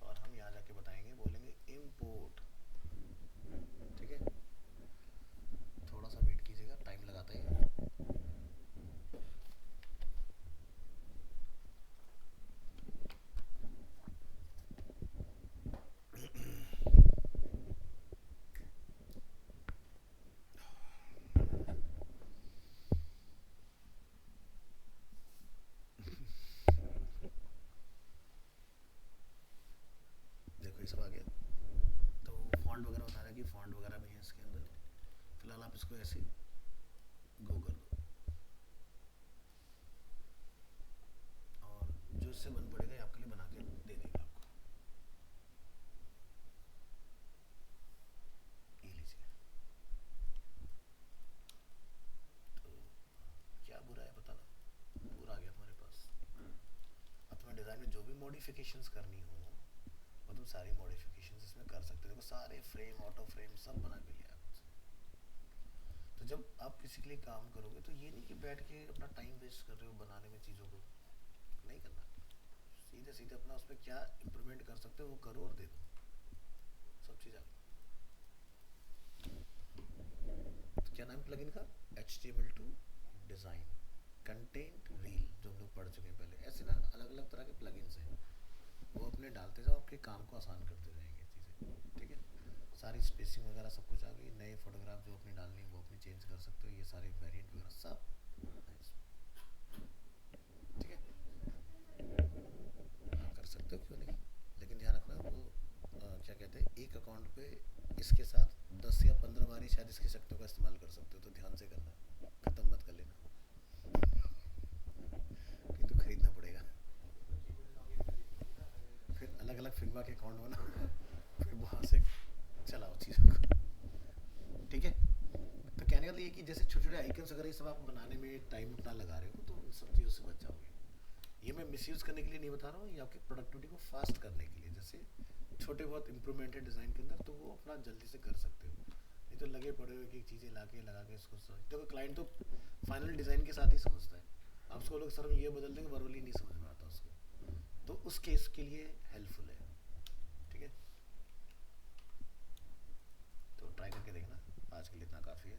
Speaker 1: और हम यहाँ जाके बताएंगे, बोलेंगे इम्पोर्ट, ठीक है। थोड़ा सा वेट कीजिएगा, टाइम लगाता है। फिलहाल आप इसको ऐसे गो कर दो, और जो इससे बन पड़ेगा ये आपके लिए बना के दे देगा आपको। ये लीजिए। तो क्या बुरा है बताना, पूरा आ गया तुम्हारे पास। अब तुम्हें डिज़ाइन में जो भी मॉडिफिकेशंस करनी हो वो तुम सारी मॉडिफिकेशंस इसमें कर सकते हो। देखो सारे फ्रेम, ऑटो फ्रेम सब बना के लिया आपसे। तो जब आप किसी के लिए काम करोगे तो ये नहीं कि बैठ के अपना टाइम वेस्ट कर रहे हो बनाने में चीज़ों को, नहीं करना। सीधे सीधे अपना उसमें क्या इम्प्रूवमेंट कर सकते हो वो करो और दे दो, सब चीज़ आपको। तो क्या नाम प्लगइन का? HTML2 डिज़ाइन कंटेंट व्हील, जो हम लोग पढ़ चुके हैं पहले। ऐसे ना अलग अलग तरह के प्लगइन्स हैं, वो अपने डालते जाओ, आपके काम को आसान करते जाएंगे चीज़ें। ठीक है, सारी स्पेसिंग वगैरह सब कुछ आ गई। नए फोटोग्राफ जो अपनी डालनी है वो अपनी चेंज कर सकते हो। ये सारे वेरिएंट वगैरह सब है इसमें। ठीक है, हाँ कर सकते हो, क्यों नहीं। लेकिन ध्यान रखना वो क्या कहते हैं, एक अकाउंट पे इसके साथ 10 या 15 बार ही शायद इसकी शक्तियों का इस्तेमाल कर सकते हो, तो ध्यान से करना, ख़त्म मत कर लेना, किंतु खरीदना पड़ेगा। फिर अलग अलग फिल्मा के अकाउंट बना, फिर वहाँ से चलाओ चीज़ों को। ठीक है, तो कहने का ये कि जैसे छोटे छोटे आइकन्स अगर ये सब आप बनाने में टाइम अपना लगा रहे हो तो उन सब चीज़ों से बच जाओगे। ये मैं मिसयूज़ करने के लिए नहीं बता रहा हूँ, ये आपकी प्रोडक्टिविटी को फास्ट करने के लिए। जैसे छोटे बहुत इंप्रूवमेंट है डिज़ाइन के अंदर तो वो अपना जल्दी से कर सकते हो, नहीं तो लगे पड़े हुए कि चीज़ें लगा के इसको देखो। क्लाइंट तो फाइनल डिज़ाइन के साथ ही समझता है, आप उसको लोग सर ये बदल देंगे, वर्बली नहीं समझ में आता उसको, तो उस केस के लिए हेल्पफुल है। ठीक है, तो ट्राई करके देखना। आज के लिए इतना काफ़ी है।